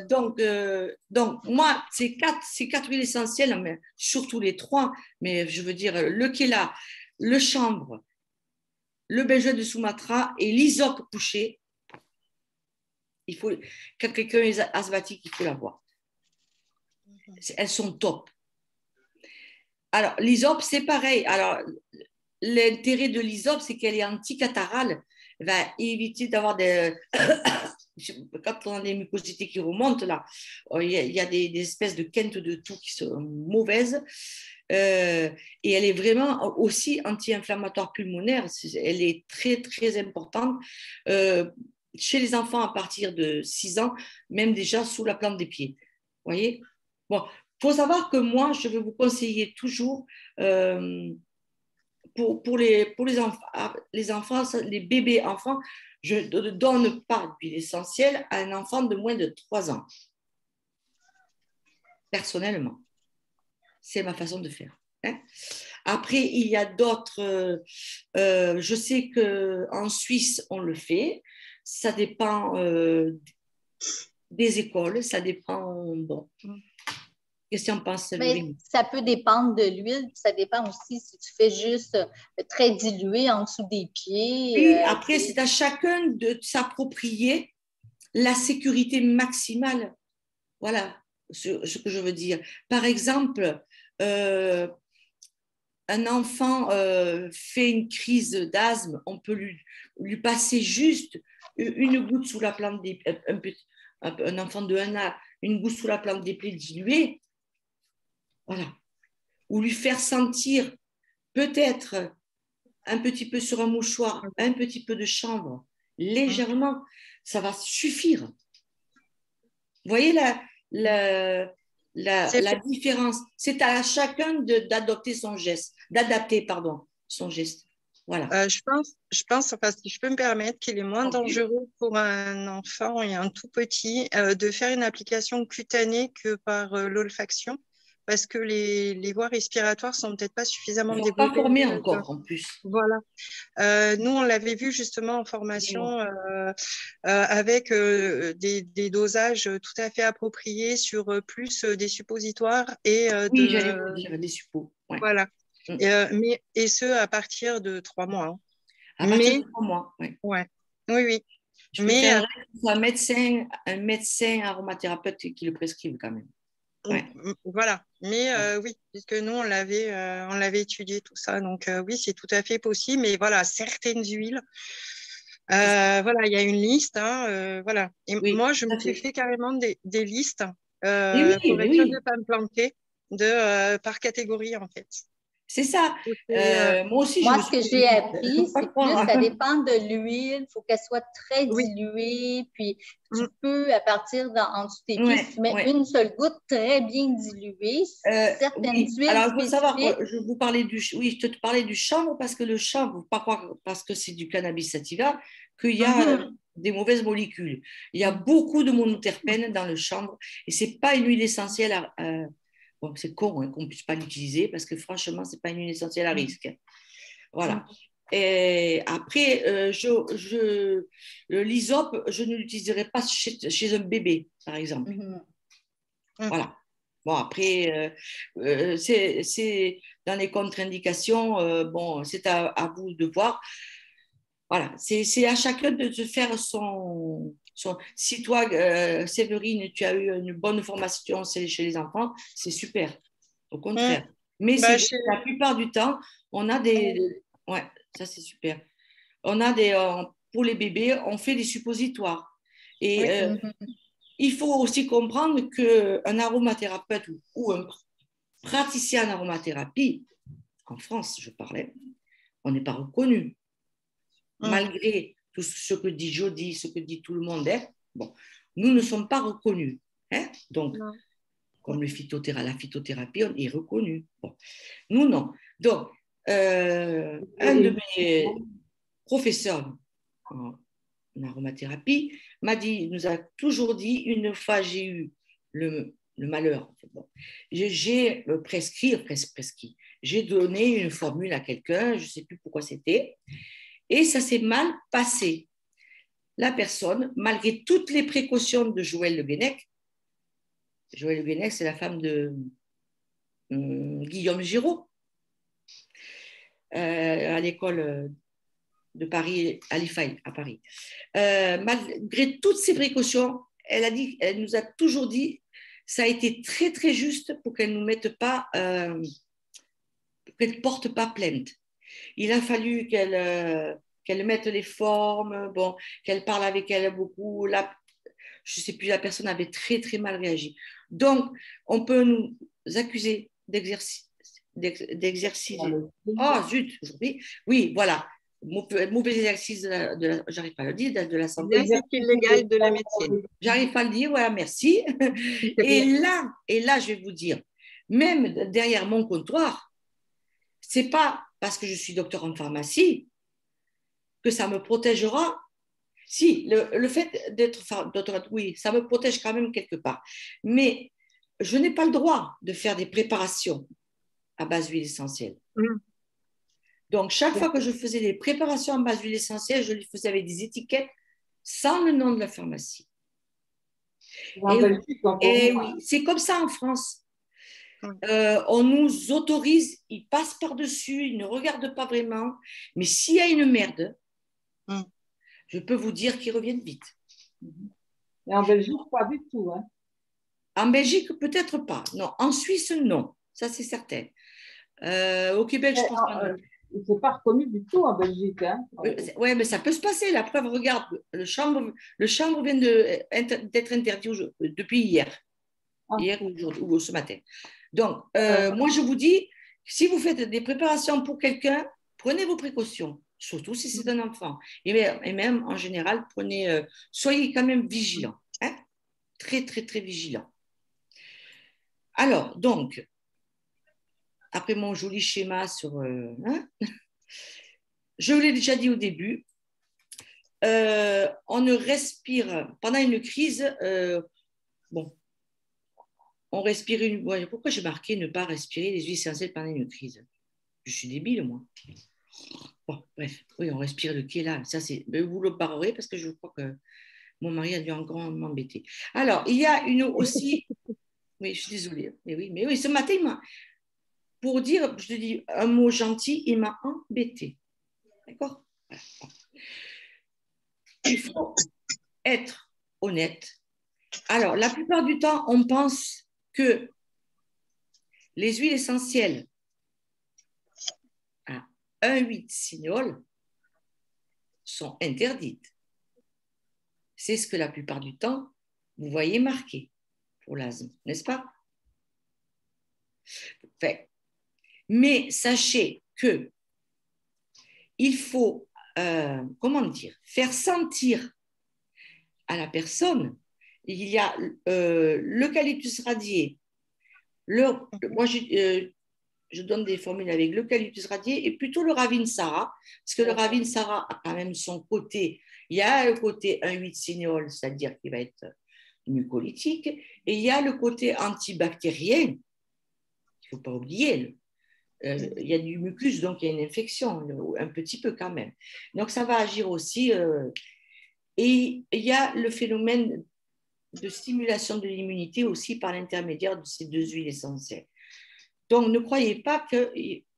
S1: Donc, moi, ces quatre huiles essentielles, mais surtout les trois, mais je veux dire le Kela, le chanvre, le benjoin de Sumatra et l'hysope couché. Il faut, quand quelqu'un est asthmatique, il faut l'avoir. Elles sont top. Alors, l'hysope, c'est pareil. Alors, l'intérêt de l'hysope, c'est qu'elle est anticatarale. Elle va éviter d'avoir des... Quand on a des mucosités qui remontent, là, il y a des espèces de quintes de toux qui sont mauvaises. Et elle est vraiment aussi anti-inflammatoire pulmonaire. Elle est très, très importante. Chez les enfants à partir de 6 ans, même déjà sous la plante des pieds. Vous voyez? Bon, il faut savoir que moi, je vais vous conseiller toujours les enfants, les bébés enfants, je ne donne pas d'huile essentielle à un enfant de moins de 3 ans. Personnellement, c'est ma façon de faire. Hein. Après, il y a d'autres. Je sais qu'en Suisse, on le fait. Ça dépend des écoles, ça dépend. Bon. Qu'est-ce que tu en penses, Laurie?
S3: Ça peut dépendre de l'huile, ça dépend aussi si tu fais juste très dilué en dessous des pieds.
S1: Oui, après, c'est à chacun de s'approprier la sécurité maximale. Voilà ce que je veux dire. Par exemple, un enfant fait une crise d'asthme, on peut lui passer juste une goutte sous la plante des un enfant de 1 an, une goutte sous la plante des plaies diluée. Voilà. Ou lui faire sentir peut-être un petit peu sur un mouchoir, un petit peu de chanvre, légèrement, ça va suffire. Vous voyez la différence. C'est à chacun d'adopter son geste, d'adapter, pardon, son geste. Voilà.
S2: Je pense, parce que je peux me permettre qu'il est moins dangereux pour un enfant et un tout petit de faire une application cutanée que par l'olfaction, parce que les voies respiratoires sont peut-être pas suffisamment développées.
S1: Pas formées encore, en plus.
S2: Voilà. Nous, on l'avait vu justement en formation avec des dosages tout à fait appropriés sur plus des suppositoires et
S1: oui, j'allais vous dire des suppos. Ouais.
S2: Voilà. Et ce, à partir de 3 mois. Hein.
S1: À partir de 3 mois, oui.
S2: Ouais. Oui.
S1: Mais un médecin aromathérapeute qui le prescrive quand même. Ouais.
S2: Voilà. Mais oui, puisque nous, on l'avait étudié tout ça. Donc oui, c'est tout à fait possible. Mais voilà, certaines huiles. Voilà, il y a une liste. Hein, voilà. Et moi, je me suis fait carrément des listes pour être sûr de ne pas me planter par catégorie, en fait.
S1: C'est ça. Moi aussi,
S3: ce que j'ai appris, c'est plus ça dépend de l'huile. Il faut qu'elle soit très diluée. Puis tu peux, à partir en dessous des pieds, si tu mets une seule goutte très bien diluée, certaines huiles.
S1: Alors, il faut savoir, je te parlais du chanvre parce que le chanvre, pas croire parce que c'est du cannabis sativa, qu'il y a des mauvaises molécules. Il y a beaucoup de monoterpènes dans le chanvre et ce n'est pas une huile essentielle bon, c'est con qu'on ne puisse pas l'utiliser parce que franchement, ce n'est pas une huile essentielle à risque. Voilà. Et après, l'hysope, je ne l'utiliserai pas chez un bébé, par exemple. Voilà. Bon, après, c'est dans les contre-indications, bon, c'est à vous de voir. Voilà, c'est à chacun de faire son. Si toi, Séverine, tu as eu une bonne formation chez les enfants, c'est super, au contraire. Mais la plupart du temps, on a des... Ouais, ça c'est super. On a pour les bébés, on fait des suppositoires. Et il faut aussi comprendre qu'un aromathérapeute ou un praticien en aromathérapie, en France, je parlais, on n'est pas reconnu. Malgré tout ce que dit Jody, ce que dit tout le monde, bon, nous ne sommes pas reconnus. Donc, comme la phytothérapie, on est reconnu. Bon. Nous, non. Donc, un de mes professeurs en aromathérapie nous a toujours dit, une fois j'ai eu le malheur, j'ai prescrit, j'ai donné une formule à quelqu'un, je ne sais plus pourquoi c'était, et ça s'est mal passé. La personne, malgré toutes les précautions de Joëlle Le Guenec, c'est la femme de Guillaume Giraud, à l'école de Paris, à l'IFAI, à Paris. Malgré toutes ces précautions, elle nous a toujours dit, ça a été très très juste pour qu'elle ne porte pas plainte. Il a fallu qu'elle mette les formes, bon, qu'elle parle avec elle beaucoup. Je ne sais plus, la personne avait très, très mal réagi. Donc, on peut nous accuser d'exercice. Oh, zut, aujourd'hui. Oui, voilà. Mauvais exercice j'arrive pas à le dire, de la santé.
S2: L'exercice illégal de la médecine.
S1: J'arrive pas à le dire, voilà, merci. Et là, je vais vous dire, même derrière mon comptoir, c'est pas parce que je suis docteur en pharmacie, que ça me protégera. Si, le fait d'être docteur, oui, ça me protège quand même quelque part. Mais je n'ai pas le droit de faire des préparations à base d'huile essentielle. Donc, chaque fois que je faisais des préparations à base d'huile essentielle, je les faisais avec des étiquettes sans le nom de la pharmacie. Et oui, c'est comme ça en France. On nous autorise, ils passent par-dessus, ils ne regardent pas vraiment. Mais s'il y a une merde, je peux vous dire qu'ils reviennent vite.
S8: Et en Belgique, pas du tout. Hein.
S1: En Belgique, peut-être pas. Non, en Suisse, non. Ça, c'est certain. Au Québec, je pense pas.
S8: C'est pas reconnu du tout en Belgique. Hein.
S1: Oui, mais ça peut se passer. La preuve, regarde, le chanvre vient d'être interdit depuis hier. Hier ou ce matin. Donc, moi, je vous dis, si vous faites des préparations pour quelqu'un, prenez vos précautions, surtout si c'est un enfant. Et même, en général, soyez quand même vigilants. Hein? Très, très, très vigilants. Alors, donc, après mon joli schéma sur... je vous l'ai déjà dit au début, on ne respire... Pendant une crise, on respire une... Pourquoi j'ai marqué ne pas respirer les huiles essentielles pendant une crise? Je suis débile, moi. Bon, bref, oui, on respire le quai là. Ça, c'est... Vous le parlerez parce que je crois que mon mari a dû encore m'embêter. Alors, il y a une aussi... Oui, je suis désolée. Mais oui, ce matin, pour dire, je te dis un mot gentil, il m'a embêté. D'accord? Il faut être honnête. Alors, la plupart du temps, on pense que les huiles essentielles à 1,8-cinéole sont interdites. C'est ce que la plupart du temps, vous voyez marqué pour l'asthme, n'est-ce pas? Enfin, mais sachez que il faut, faire sentir à la personne. Il y a l'eucalyptus radié. Moi, je donne des formules avec l'eucalyptus radié et plutôt le ravinsara, parce que le ravinsara a quand même son côté. Il y a le côté 1,8-cinéole, c'est-à-dire qu'il va être mucolytique, et il y a le côté antibactérien. Il ne faut pas oublier. Il y a du mucus, donc il y a une infection, un petit peu quand même. Donc ça va agir aussi. Et il y a le phénomène de stimulation de l'immunité aussi par l'intermédiaire de ces deux huiles essentielles. Donc ne croyez pas que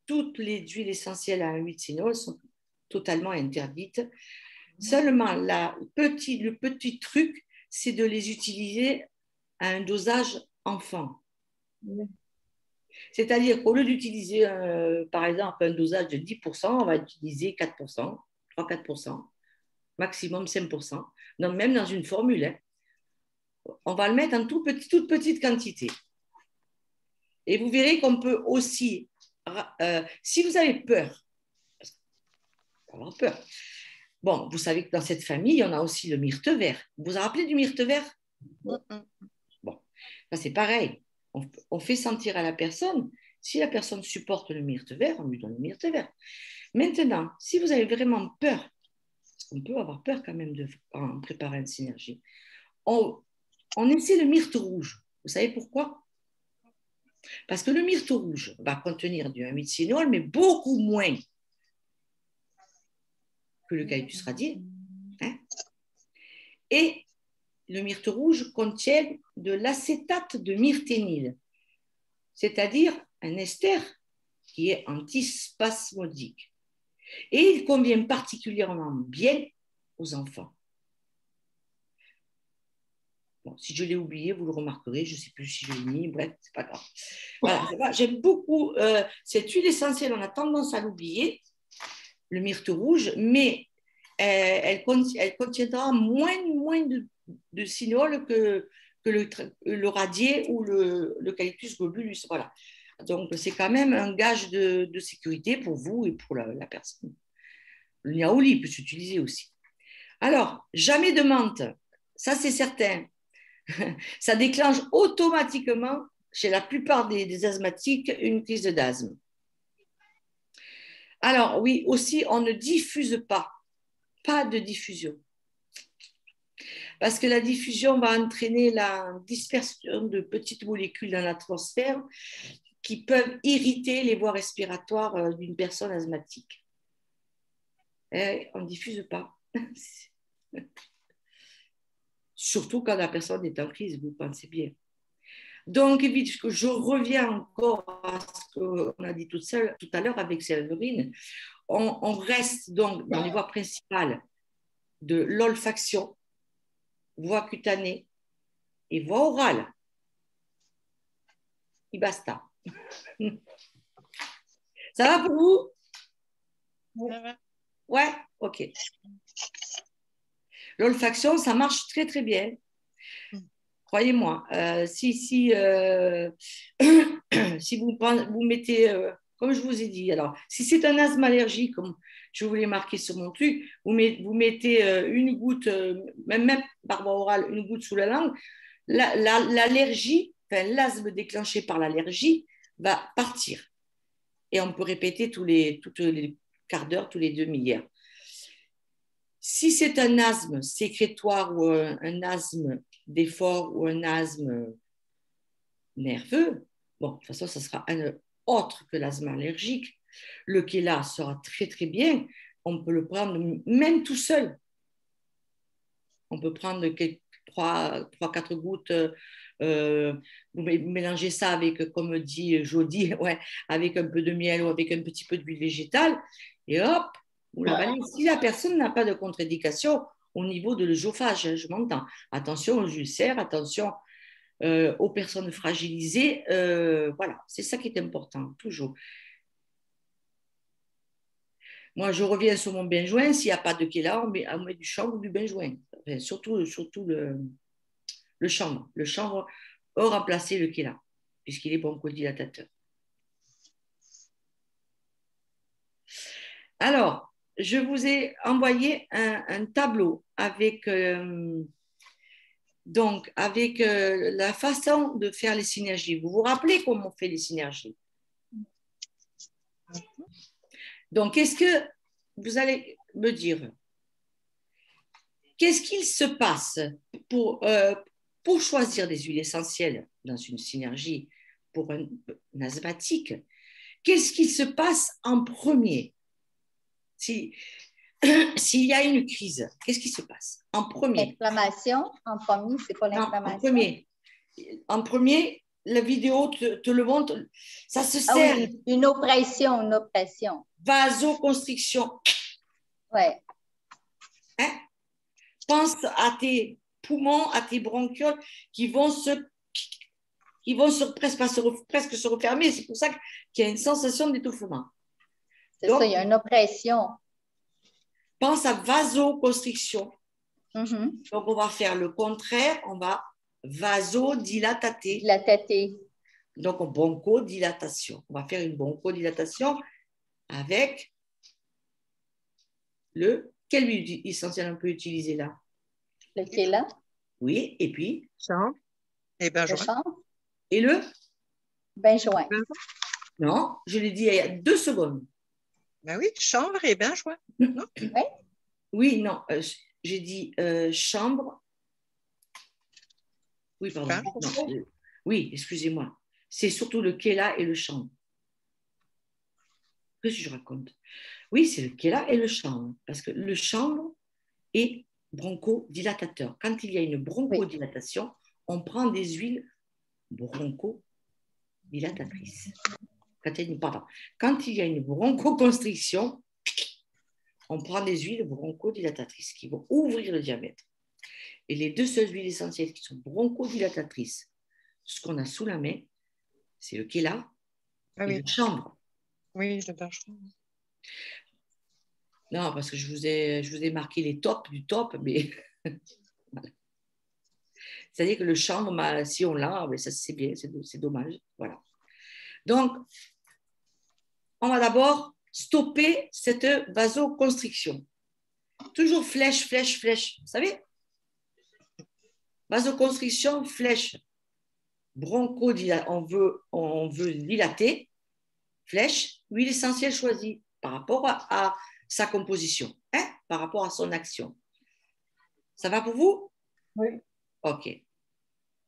S1: toutes les huiles essentielles à 1,8-cinéole sont totalement interdites. Seulement, le petit truc, c'est de les utiliser à un dosage enfant. C'est-à-dire qu'au lieu d'utiliser, par exemple, un dosage de 10%, on va utiliser 4%, 3-4%, maximum 5%. Donc, même dans une formule, hein, on va le mettre en toute petite quantité. Et vous verrez qu'on peut aussi, si vous avez peur, avoir peur. Bon, vous savez que dans cette famille, on a aussi le myrte vert. Vous vous rappelez du myrte vert? Bon, ça c'est pareil. On fait sentir à la personne, si la personne supporte le myrte vert, on lui donne le myrte vert. Maintenant, si vous avez vraiment peur, parce qu'on peut avoir peur quand même en préparant une synergie, on essaie le myrte rouge. Vous savez pourquoi? Parce que le myrte rouge va contenir du 1,8-cinéole, mais beaucoup moins que l'eucalyptus radié. Hein? Et le myrte rouge contient de l'acétate de myrténile, c'est-à-dire un ester qui est antispasmodique. Et il convient particulièrement bien aux enfants. Bon, si je l'ai oublié, vous le remarquerez, je ne sais plus si je l'ai mis, bref, c'est pas grave. Voilà, j'aime beaucoup cette huile essentielle, on a tendance à l'oublier, le myrte rouge, mais elle contiendra moins de cinéole que le radié ou l'eucalyptus globulus. Voilà. Donc, c'est quand même un gage de sécurité pour vous et pour la personne. Le niaouli peut s'utiliser aussi. Alors, jamais de menthe, ça c'est certain. Ça déclenche automatiquement, chez la plupart des asthmatiques, une crise d'asthme. Alors, oui, aussi, on ne diffuse pas. Pas de diffusion. Parce que la diffusion va entraîner la dispersion de petites molécules dans l'atmosphère qui peuvent irriter les voies respiratoires d'une personne asthmatique. On ne diffuse pas. Surtout quand la personne est en crise, vous pensez bien. Donc, je reviens encore à ce qu'on a dit tout à l'heure avec Séverine. On reste donc dans les voies principales de l'olfaction, voie cutanée et voie orale. Et basta. Ça va pour vous? Ouais, ok. L'olfaction, ça marche très, très bien. Croyez-moi. Si vous mettez, comme je vous ai dit, alors, si c'est un asthme allergique, comme je vous l'ai marqué sur mon truc, vous mettez une goutte, même par voie orale, une goutte sous la langue, l'allergie, l'asthme déclenché par l'allergie va partir. Et on peut répéter tous les quarts d'heure, tous les demi-heures. Si c'est un asthme sécrétoire ou un asthme d'effort ou un asthme nerveux, bon, de toute façon, ça sera autre que l'asthme allergique. Le Kéla sera très, très bien. On peut le prendre même tout seul. On peut prendre 3-4 gouttes. Vous mélangez ça avec, comme dit Jody, ouais, avec un peu de miel ou avec un petit peu d'huile végétale. Et hop, vous l'avalez. Si la personne n'a pas de contre-indication au niveau de l'œsophage, je m'entends. Attention aux ulcères, attention aux personnes fragilisées. Voilà, c'est ça qui est important, toujours. Moi, je reviens sur mon benjoin. S'il n'y a pas de Kéla, on met du chanvre ou du benjoin. Enfin, surtout le chanvre. Le chanvre a remplacé le Kéla, puisqu'il est bronchodilatateur. Alors, je vous ai envoyé un tableau avec, la façon de faire les synergies. Vous vous rappelez comment on fait les synergies? Donc, qu'est-ce que vous allez me dire? Qu'est-ce qu'il se passe pour choisir des huiles essentielles dans une synergie pour un asthmatique? Qu'est-ce qu'il se passe en premier? S'il y a une crise, qu'est-ce qui se passe en premier?
S3: L'inflammation, en premier, c'est pas l'inflammation.
S1: En premier, la vidéo te le montre, ça se serre.
S3: Oui, une oppression.
S1: Vasoconstriction.
S3: Ouais.
S1: Hein? Pense à tes poumons, à tes bronchioles qui vont presque se refermer. C'est pour ça qu'il y a une sensation d'étouffement.
S3: C'est ça, il y a une oppression.
S1: Pense à vasoconstriction.
S3: Mm-hmm.
S1: Donc, on va faire le contraire. On va vasodilater.
S3: Dilater.
S1: Donc, bronchodilatation. On va faire une bronchodilatation avec quelle huile essentielle on peut utiliser là?
S3: Le Kéla.
S1: Oui, et puis?
S2: Chanvre et benjoin.
S1: Et le?
S3: Benjoin.
S1: Non, je l'ai dit il y a 2 secondes.
S2: Ben oui, chanvre et benjoin. Non?
S1: Oui, non, j'ai dit chanvre. Oui, pardon. Non, oui, excusez-moi. C'est surtout le Kéla et le chanvre. Qu'est-ce que je raconte? Oui, c'est le Kéla et le chanvre. Parce que le chanvre est bronchodilatateur. Quand il y a une bronchodilatation, on prend des huiles bronchodilatatrices. Quand il y a une bronchoconstriction, on prend des huiles bronchodilatatrices qui vont ouvrir le diamètre. Et les 2 seules huiles essentielles qui sont bronchodilatatrices, ce qu'on a sous la main, c'est le Kéla et le chanvre.
S2: Oui, le benjoin.
S1: Non, parce que je vous ai marqué les tops du top, mais voilà. C'est-à-dire que le chanvre, si on l'a, ça c'est bien, c'est dommage. Voilà. Donc, on va d'abord stopper cette vasoconstriction. Toujours flèche, flèche, flèche. Vous savez? Vasoconstriction, flèche. Bronchodilation, on veut dilater. Flèche, huile essentielle choisie. par rapport à sa composition, hein, par rapport à son action. Ça va pour vous?
S8: Oui.
S1: OK.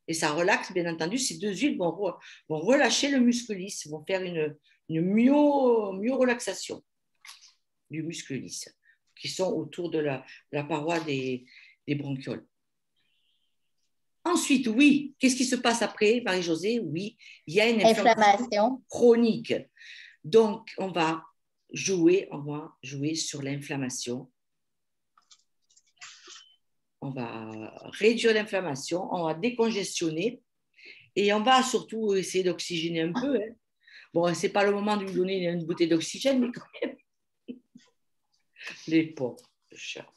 S1: Et ça relaxe, bien entendu. Ces deux huiles vont relâcher le muscle lisse, vont faire une relaxation du muscle lisse qui sont autour de la paroi des bronchioles. Ensuite, oui, qu'est-ce qui se passe après, Marie-Josée? Oui, il y a une inflammation chronique. Donc, on va jouer sur l'inflammation. On va réduire l'inflammation, on va décongestionner et on va surtout essayer d'oxygéner un peu. Hein. Bon, ce n'est pas le moment de lui donner une bouteille d'oxygène, mais quand même. Les pauvres chats.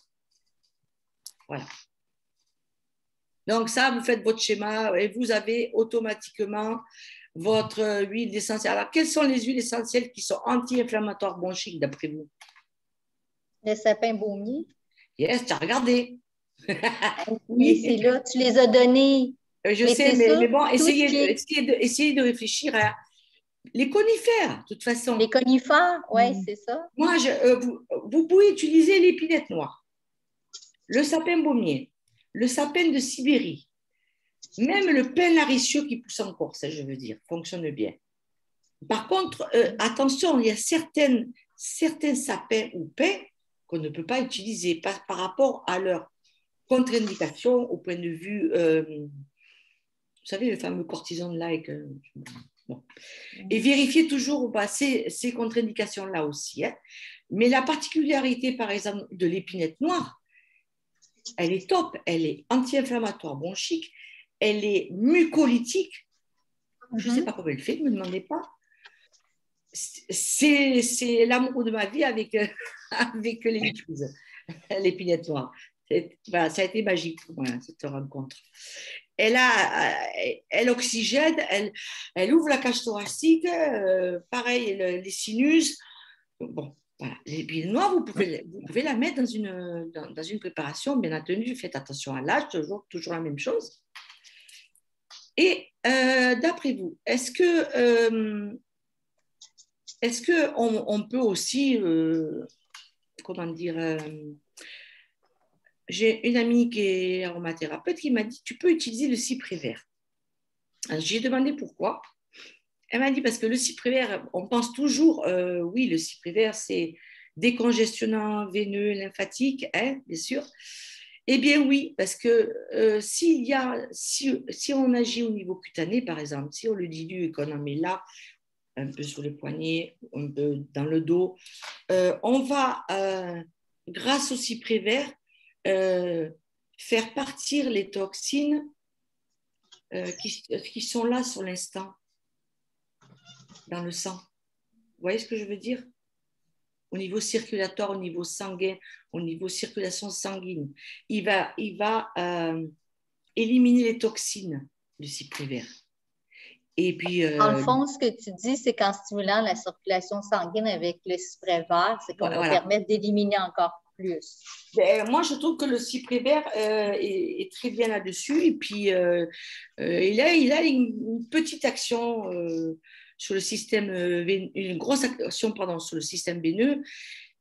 S1: Voilà. Donc ça, vous faites votre schéma et vous avez automatiquement votre huile essentielle. Alors, quelles sont les huiles essentielles qui sont anti-inflammatoires bronchiques d'après vous?
S3: Le sapin baumier.
S1: Yes, tu as regardé.
S3: Oui, c'est là, tu les as donnés.
S1: Je sais, mais bon, essayez de réfléchir à les conifères, de toute façon.
S3: Les conifères, oui, c'est ça.
S1: Moi, vous pouvez utiliser l'épinette noire, le sapin baumier, le sapin de Sibérie, même le pin laricio qui pousse en Corse, je veux dire, fonctionne bien. Par contre, attention, il y a certains sapins ou pins qu'on ne peut pas utiliser par rapport à leur contre-indication au point de vue, vous savez, le fameux cortisone-like. Bon. Et vérifiez toujours ces contre-indications-là aussi. Hein. Mais la particularité, par exemple, de l'épinette noire, elle est top, elle est anti-inflammatoire bronchique, elle est mucolytique. Je ne sais pas comment elle fait, ne me demandez pas. C'est l'amour de ma vie avec les liquides, l'épinette noire. Voilà, ça a été magique pour moi, cette rencontre. Elle oxygène, elle ouvre la cage thoracique, pareil, les sinus. Bon, voilà. L'épinette noire, vous pouvez la mettre dans une préparation, bien entendu, faites attention à l'âge, toujours la même chose. Et d'après vous, est-ce qu'on peut aussi, comment dire, j'ai une amie qui est aromathérapeute qui m'a dit, tu peux utiliser le cyprès vert. J'ai demandé pourquoi. Elle m'a dit, parce que le cyprès vert, on pense toujours, oui, le cyprès vert, c'est décongestionnant veineux, lymphatique, hein, bien sûr. Eh bien oui, parce que si on agit au niveau cutané, par exemple, si on le dilue et qu'on en met là, un peu sur les poignets, un peu dans le dos, on va, grâce au cyprès vert, faire partir les toxines qui sont là sur l'instant, dans le sang. Vous voyez ce que je veux dire? Au niveau circulatoire, au niveau sanguin, au niveau circulation sanguine. Il va éliminer les toxines, le cyprès vert. Et puis,
S3: en le fond, ce que tu dis, c'est qu'en stimulant la circulation sanguine avec le cyprès vert, c'est qu'on va permettre d'éliminer encore plus.
S1: Ben, moi, je trouve que le cyprès vert est très bien là-dessus. Et puis, il a une petite action sur le système veineux, une grosse action sur le système veineux.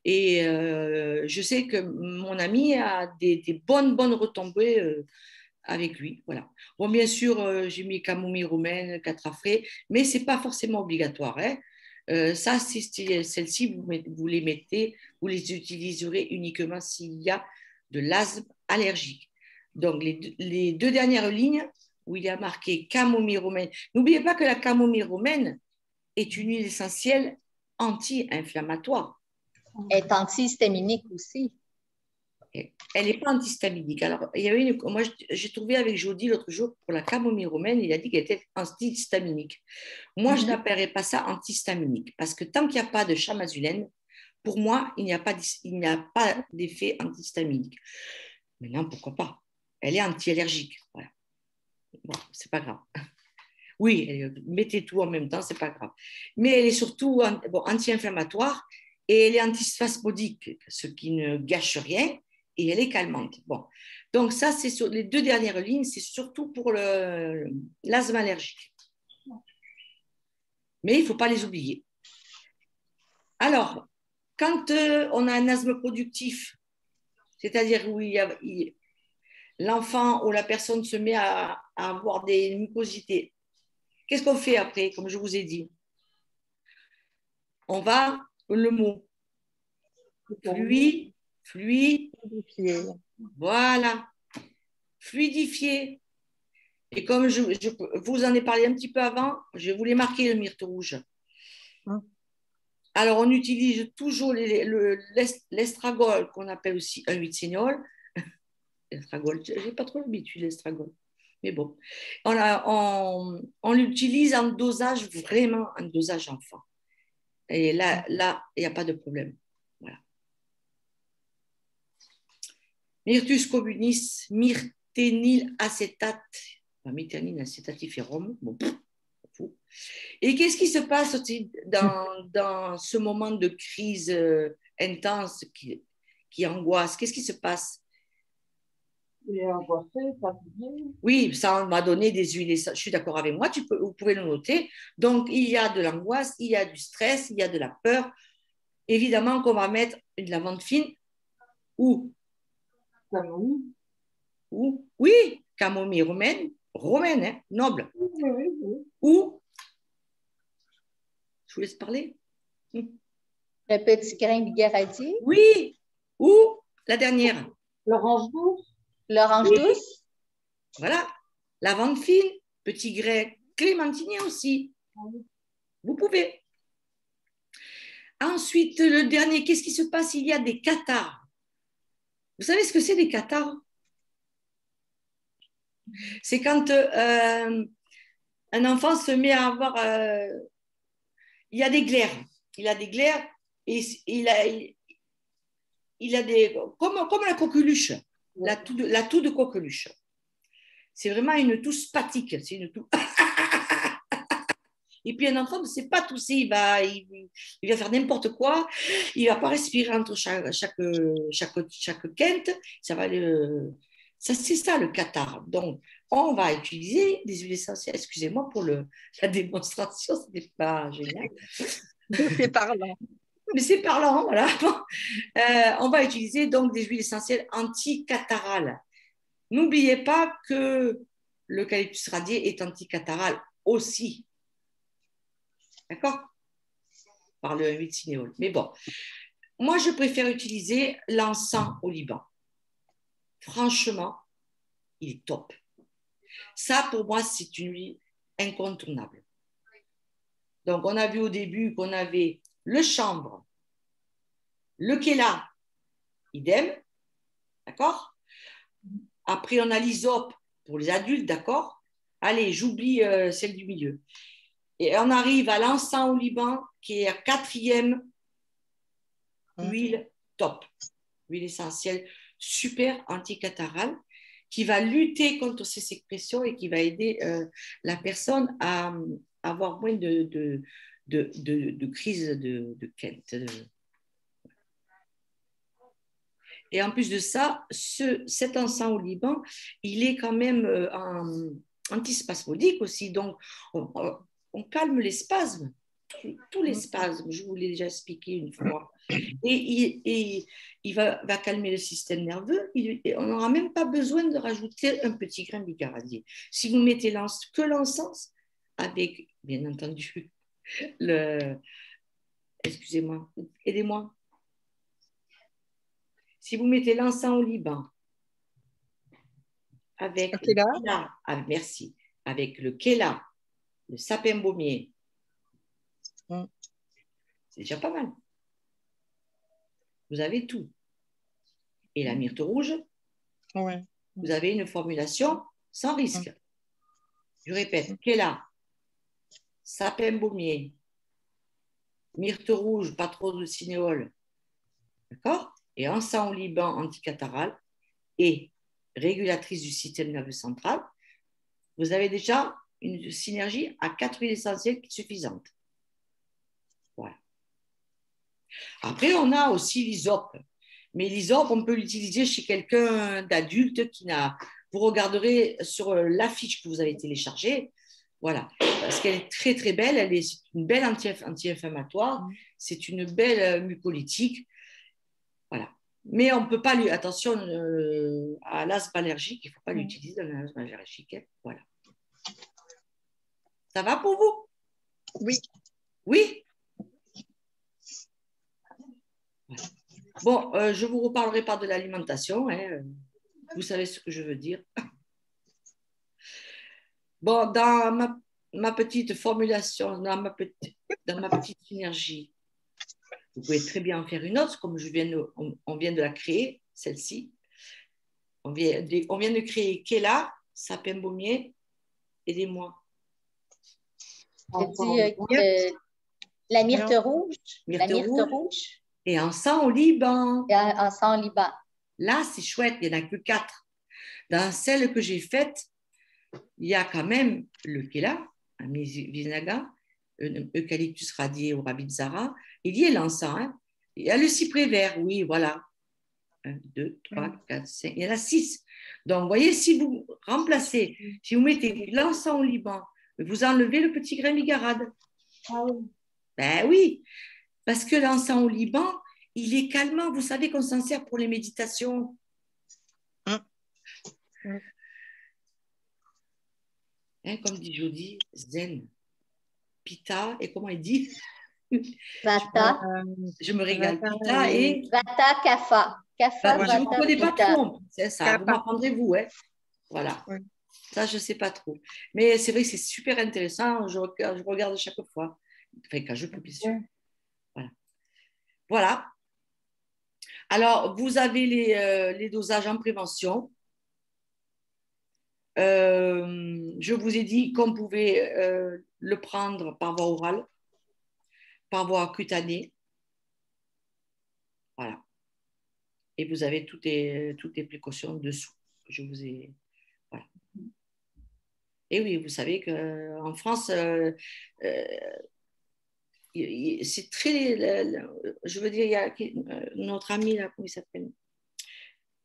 S1: Et je sais que mon ami a des bonnes retombées avec lui. Voilà. Bon, bien sûr, j'ai mis camomille romaine, catrafré, mais ce n'est pas forcément obligatoire. Hein. Ça, celles-ci, vous les mettez, vous les utiliserez uniquement s'il y a de l'asthme allergique. Donc, les deux dernières lignes où il y a marqué camomille romaine. N'oubliez pas que la camomille romaine est une huile essentielle anti-inflammatoire.
S3: Elle est antihistaminique aussi.
S1: Elle n'est pas antihistaminique. Alors, il y avait moi, j'ai trouvé avec Jody l'autre jour pour la camomille romaine, il a dit qu'elle était antihistaminique. Moi, je n'appellerais pas ça antihistaminique parce que tant qu'il n'y a pas de chamazulène, pour moi, il n'y a pas d'effet antihistaminique. Maintenant, pourquoi pas? Elle est anti-allergique. Voilà. Bon, c'est pas grave. Oui, mettez tout en même temps, c'est pas grave. Mais elle est surtout anti-inflammatoire et elle est antispasmodique, ce qui ne gâche rien. Et elle est calmante. Bon. Donc, ça, c'est sur les deux dernières lignes, c'est surtout pour l'asthme allergique. Mais il ne faut pas les oublier. Alors, quand on a un asthme productif, c'est-à-dire où l'enfant ou la personne se met à avoir des mucosités, qu'est-ce qu'on fait après, comme je vous ai dit? On va, le mot, voilà, fluidifier. Et comme je vous en ai parlé un petit peu avant, je voulais marquer le myrte rouge. Alors, on utilise toujours l'estragol, qu'on appelle aussi un huitséniol. L'estragol, je n'ai pas trop l'habitude, l'estragol. Mais bon, on l'utilise en dosage, vraiment en dosage enfant. Et là, il n'y a pas de problème. Voilà. Myrtus communis, myrténil acétate, myrténil acétatiférum, bon, fou. Et qu'est-ce qui se passe aussi dans ce moment de crise intense qui angoisse? Qu'est-ce qui se passe?
S8: Il est angoissé, fatigué.
S1: Oui, ça m'a donné des huiles. Je suis d'accord avec moi, vous pouvez le noter. Donc, il y a de l'angoisse, il y a du stress, il y a de la peur. Évidemment qu'on va mettre une lavande fine ou
S8: Camomille.
S1: Oui, camomille romaine, hein, noble.
S8: Oui.
S1: Ou, je vous laisse parler.
S3: Le petit grain bigaradier.
S1: Oui, ou la dernière.
S8: L'orange douce.
S3: L'orange douce.
S1: Voilà, lavande fine, petit grain clémentinien aussi. Vous pouvez. Ensuite, le dernier, qu'est-ce qui se passe? Il y a des cathars. Vous savez ce que c'est des cathars? C'est quand un enfant se met à avoir... il y a des glaires. Il a des glaires et il a des... Comme la coqueluche, la toux de coqueluche. C'est vraiment une toux spastique. C'est une toux... Et puis un enfant ne sait pas tousser, il va faire n'importe quoi, il ne va pas respirer entre chaque quinte, ça va c'est ça le cathare. Donc, on va utiliser des huiles essentielles. Excusez-moi pour la démonstration, ce n'est pas génial.
S2: C'est parlant.
S1: Mais c'est parlant, voilà. On va utiliser donc des huiles essentielles anticatharales. N'oubliez pas que l'eucalyptus radié est anticatharal aussi. D'accord? Par le huitzinéol. Mais bon, moi, je préfère utiliser l'encens au Liban. Franchement, il est top. Ça, pour moi, c'est une huile incontournable. Donc, on a vu au début qu'on avait le chanvre, le kéla, idem, d'accord? Après, on a l'hysope pour les adultes, d'accord? Allez, j'oublie celle du milieu. Et on arrive à l'encens au Liban, qui est la 4e huile top, huile essentielle super anticatharale, qui va lutter contre ces sécrétions et qui va aider la personne à avoir moins de crise de quinte. Et en plus de ça, cet encens au Liban, il est quand même antispasmodique aussi. Donc, on calme les spasmes, tous les spasmes, je vous l'ai déjà expliqué une fois. Et il va calmer le système nerveux. On n'aura même pas besoin de rajouter un petit grain de bigaradier. Si vous mettez que l'encens, avec, bien entendu, excusez-moi, aidez-moi. Si vous mettez l'encens au Liban, avec le kéla, merci, avec le kéla, le sapin baumier, c'est déjà pas mal. Vous avez tout. Et la myrte rouge, vous avez une formulation sans risque. Je répète, kéla, sapin baumier, myrte rouge, pas trop de cinéole, d'accord? Et encens au Liban anticatharal et régulatrice du système nerveux central, vous avez déjà une synergie à 4 huiles essentielles suffisante. Voilà. Après, on a aussi l'hysope. Mais l'hysope, on peut l'utiliser chez quelqu'un d'adulte qui n'a... Vous regarderez sur l'affiche que vous avez téléchargée, Voilà, parce qu'elle est très très belle, c'est une belle anti-inflammatoire, c'est une belle mucolytique. Voilà. Mais on ne peut pas lui. Attention à l'asthme allergique, il ne faut pas l'utiliser dans l'asthme allergique. Hein. Voilà. Ça va pour vous?
S2: Oui.
S1: Oui? Voilà. Bon, je ne vous reparlerai pas de l'alimentation. Hein. Vous savez ce que je veux dire. Bon, dans ma petite formulation, dans ma petite synergie, vous pouvez très bien en faire une autre, comme on vient de la créer, celle-ci. On vient de créer Kéla, Sapin Baumier, aidez-moi.
S3: La myrte rouge.
S1: La myrte rouge. Et encens au Liban.
S3: Encens au Liban.
S1: Là, c'est chouette, il n'y en a que 4. Dans celle que j'ai faite, il y a quand même le Kéla, un Vinaga, Eucalyptus radié ou Rabinzara. Il y a l'encens. Hein. Il y a le cyprès vert, oui, voilà. 1, 2, 3, 4, 5. Il y en a 6. Donc, vous voyez, si vous remplacez, si vous mettez l'encens au Liban, vous enlevez le petit grain bigarade.
S8: Ah oui.
S1: Ben oui, parce que l'encens au Liban, il est calmant. Vous savez qu'on s'en sert pour les méditations. Hein, comme dit Jody, zen, pita, et comment il dit?
S3: Vata.
S1: Je me régale. Pita et...
S3: Vata, kapha. Kapha,
S1: je ne vous connais pas trop. C'est ça,
S2: Kapha.
S1: vous m'apprendrez vous. Hein. Voilà. Oui. Ça, je ne sais pas trop. Mais c'est vrai que c'est super intéressant. Je regarde chaque fois. Enfin, quand je peux, bien sûr. Voilà. Voilà. Alors, vous avez les dosages en prévention. Je vous ai dit qu'on pouvait le prendre par voie orale, par voie cutanée. Voilà. Et vous avez toutes les précautions dessous que je vous ai. Voilà. Et oui, vous savez qu'en France, c'est très. Je veux dire, il y a notre ami, là, comment il s'appelle?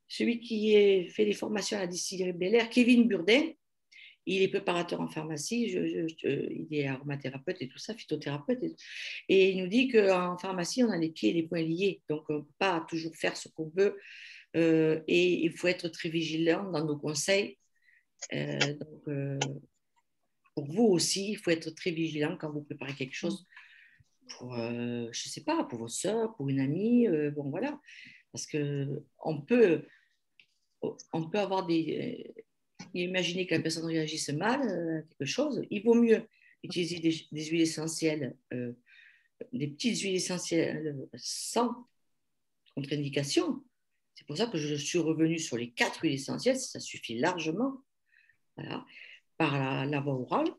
S1: Celui qui fait les formations à la distillerie Bel Air, Kevin Burdin. Il est préparateur en pharmacie, il est aromathérapeute et tout ça, phytothérapeute. Et il nous dit qu'en pharmacie, on a les pieds et les poings liés. Donc, on ne peut pas toujours faire ce qu'on veut. Et il faut être très vigilant dans nos conseils. Pour vous aussi, il faut être très vigilant quand vous préparez quelque chose pour, je ne sais pas, pour vos soeurs, pour une amie. Bon, voilà. Parce qu'on peut avoir des... Imaginez que la personne réagisse mal à quelque chose. Il vaut mieux utiliser des huiles essentielles, des petites huiles essentielles sans contre-indication. C'est pour ça que je suis revenue sur les 4 huiles essentielles. Ça suffit largement. Voilà. Par la voie orale ou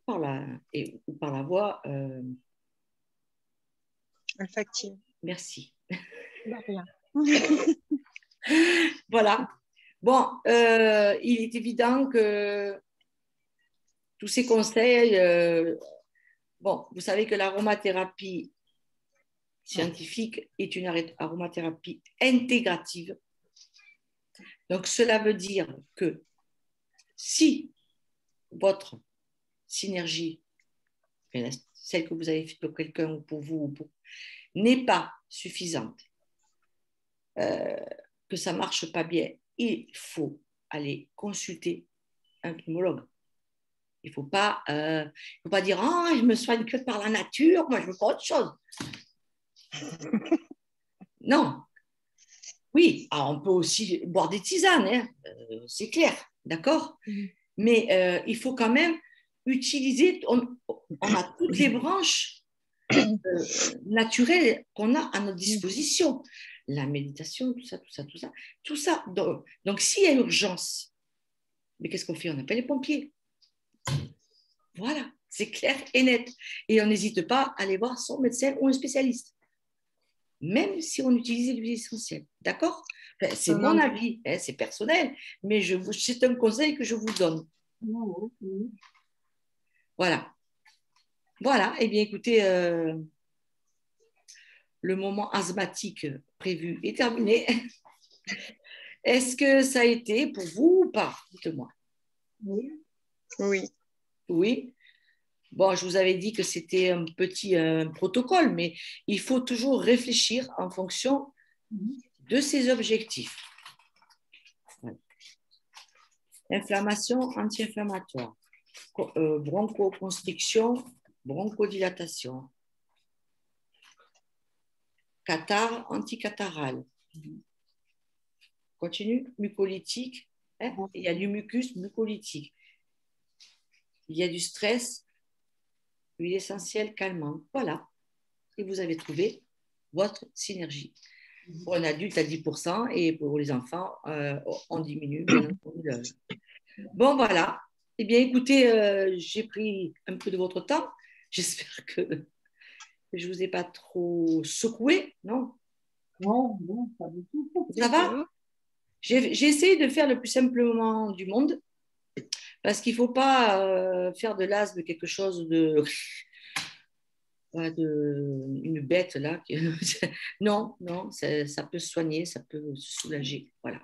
S1: par la voie
S2: olfactive.
S1: Merci.
S2: Rien.
S1: Voilà. Bon, il est évident que tous ces conseils, bon, vous savez que l'aromathérapie scientifique est une aromathérapie intégrative. Donc, cela veut dire que si votre synergie, celle que vous avez faite pour quelqu'un ou pour vous, n'est pas suffisante, que ça ne marche pas bien, il faut aller consulter un pneumologue. Il ne faut pas dire « Ah, je me soigne que par la nature, moi je veux pas autre chose. » Non. Oui, alors on peut aussi boire des tisanes, hein, c'est clair, d'accord? Mais il faut quand même utiliser, on a toutes les branches naturelles qu'on a à notre disposition. La méditation, tout ça. Donc s'il y a urgence, mais qu'est-ce qu'on fait? On appelle les pompiers. Voilà, c'est clair et net. Et on n'hésite pas à aller voir son médecin ou un spécialiste, même si on utilise l'huile essentielle. D'accord? Enfin, c'est mon avis, hein, c'est personnel, mais c'est un conseil que je vous donne. Voilà. Voilà, eh bien écoutez, le moment asthmatique prévu est terminé. Est-ce que ça a été pour vous ou pas? Dites-moi.
S2: Oui.
S1: Oui. Bon, je vous avais dit que c'était un petit protocole, mais il faut toujours réfléchir en fonction de ses objectifs. Voilà. Inflammation anti-inflammatoire, bronchoconstriction, bronchodilatation, catarrhe anticataral. Continue, mucolytique, hein? Il y a du mucus mucolytique. Il y a du stress, huile essentielle calmante. Voilà. Et vous avez trouvé votre synergie. Pour un adulte à 10% et pour les enfants, on diminue, bien entendu. Bon, voilà. Eh bien, écoutez, j'ai pris un peu de votre temps. J'espère que je ne vous ai pas trop secoué, non?
S8: Non, pas du tout.
S1: Ça va? J'ai essayé de faire le plus simplement du monde parce qu'il ne faut pas faire de l'asthme quelque chose une bête là. Non, ça peut se soigner, ça peut se soulager. Voilà.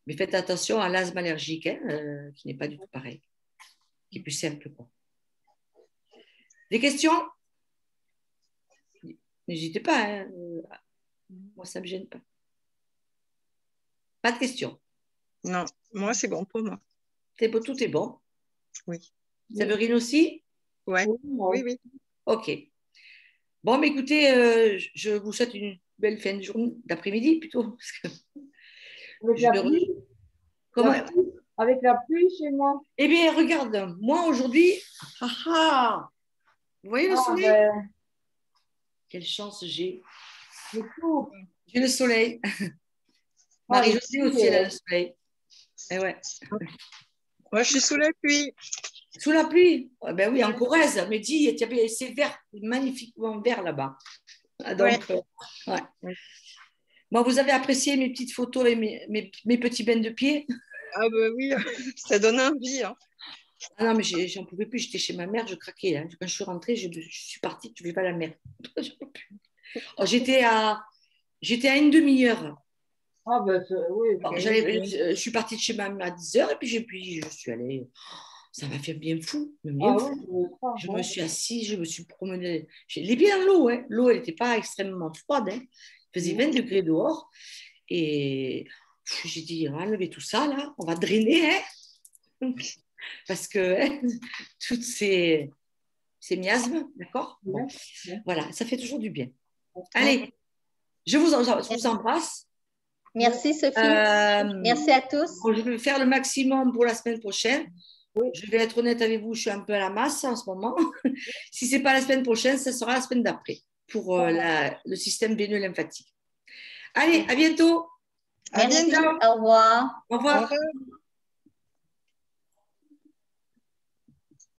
S1: Mais faites attention à l'asthme allergique, hein, qui n'est pas du tout pareil, qui est plus simple, quoi. Des questions? N'hésitez pas, hein. Moi, ça ne me gêne pas. Pas de questions?
S2: Non, moi, c'est bon pour moi.
S1: Tout est bon?
S2: Oui.
S1: Séverine aussi?
S2: Ouais. Oui.
S1: Ok. Bon, mais écoutez, je vous souhaite une belle fin de journée, d'après-midi plutôt. Parce que
S8: avec la pluie?
S1: Comment?
S8: Avec la pluie chez moi?
S1: Eh bien, regarde, moi aujourd'hui, vous voyez le soleil?
S8: Ben...
S1: Quelle chance j'ai. J'ai le soleil.
S8: Ah,
S1: Marie-Josée aussi, elle a le soleil. Eh ouais.
S2: Moi, je suis sous la pluie.
S1: Sous la pluie? Ben oui, en Corrèze. Mais dis, c'est vert, magnifiquement vert là-bas. Donc, ouais. Bon, vous avez apprécié mes petites photos et mes petits bains de pied?
S2: Ah ben oui, ça donne envie. Hein.
S1: Ah non, mais j'en pouvais plus. J'étais chez ma mère, je craquais. Hein. Quand je suis rentrée, je suis partie, je ne vais pas à la mer. Oh, j'étais à une demi-heure.
S8: Ah ben oui.
S1: Bon, je suis partie de chez ma mère à 10h et puis je suis allée. Ça m'a fait bien fou. Je me suis assise, je me suis promenée. J'ai les pieds dans l'eau. Hein. L'eau, elle n'était pas extrêmement froide. Hein. Il faisait 20 degrés dehors. Et j'ai dit, on va enlever tout ça, là. On va drainer. Hein. Parce que toutes ces miasmes, d'accord, bon. Voilà, ça fait toujours du bien. Allez, je vous embrasse.
S3: Merci Sophie. Merci à tous.
S1: Je vais faire le maximum pour la semaine prochaine. Oui. Je vais être honnête avec vous, je suis un peu à la masse en ce moment. Si ce n'est pas la semaine prochaine, ça sera la semaine d'après pour le système veineux lymphatique. Allez, à bientôt.
S3: Merci, au revoir.
S1: Au revoir.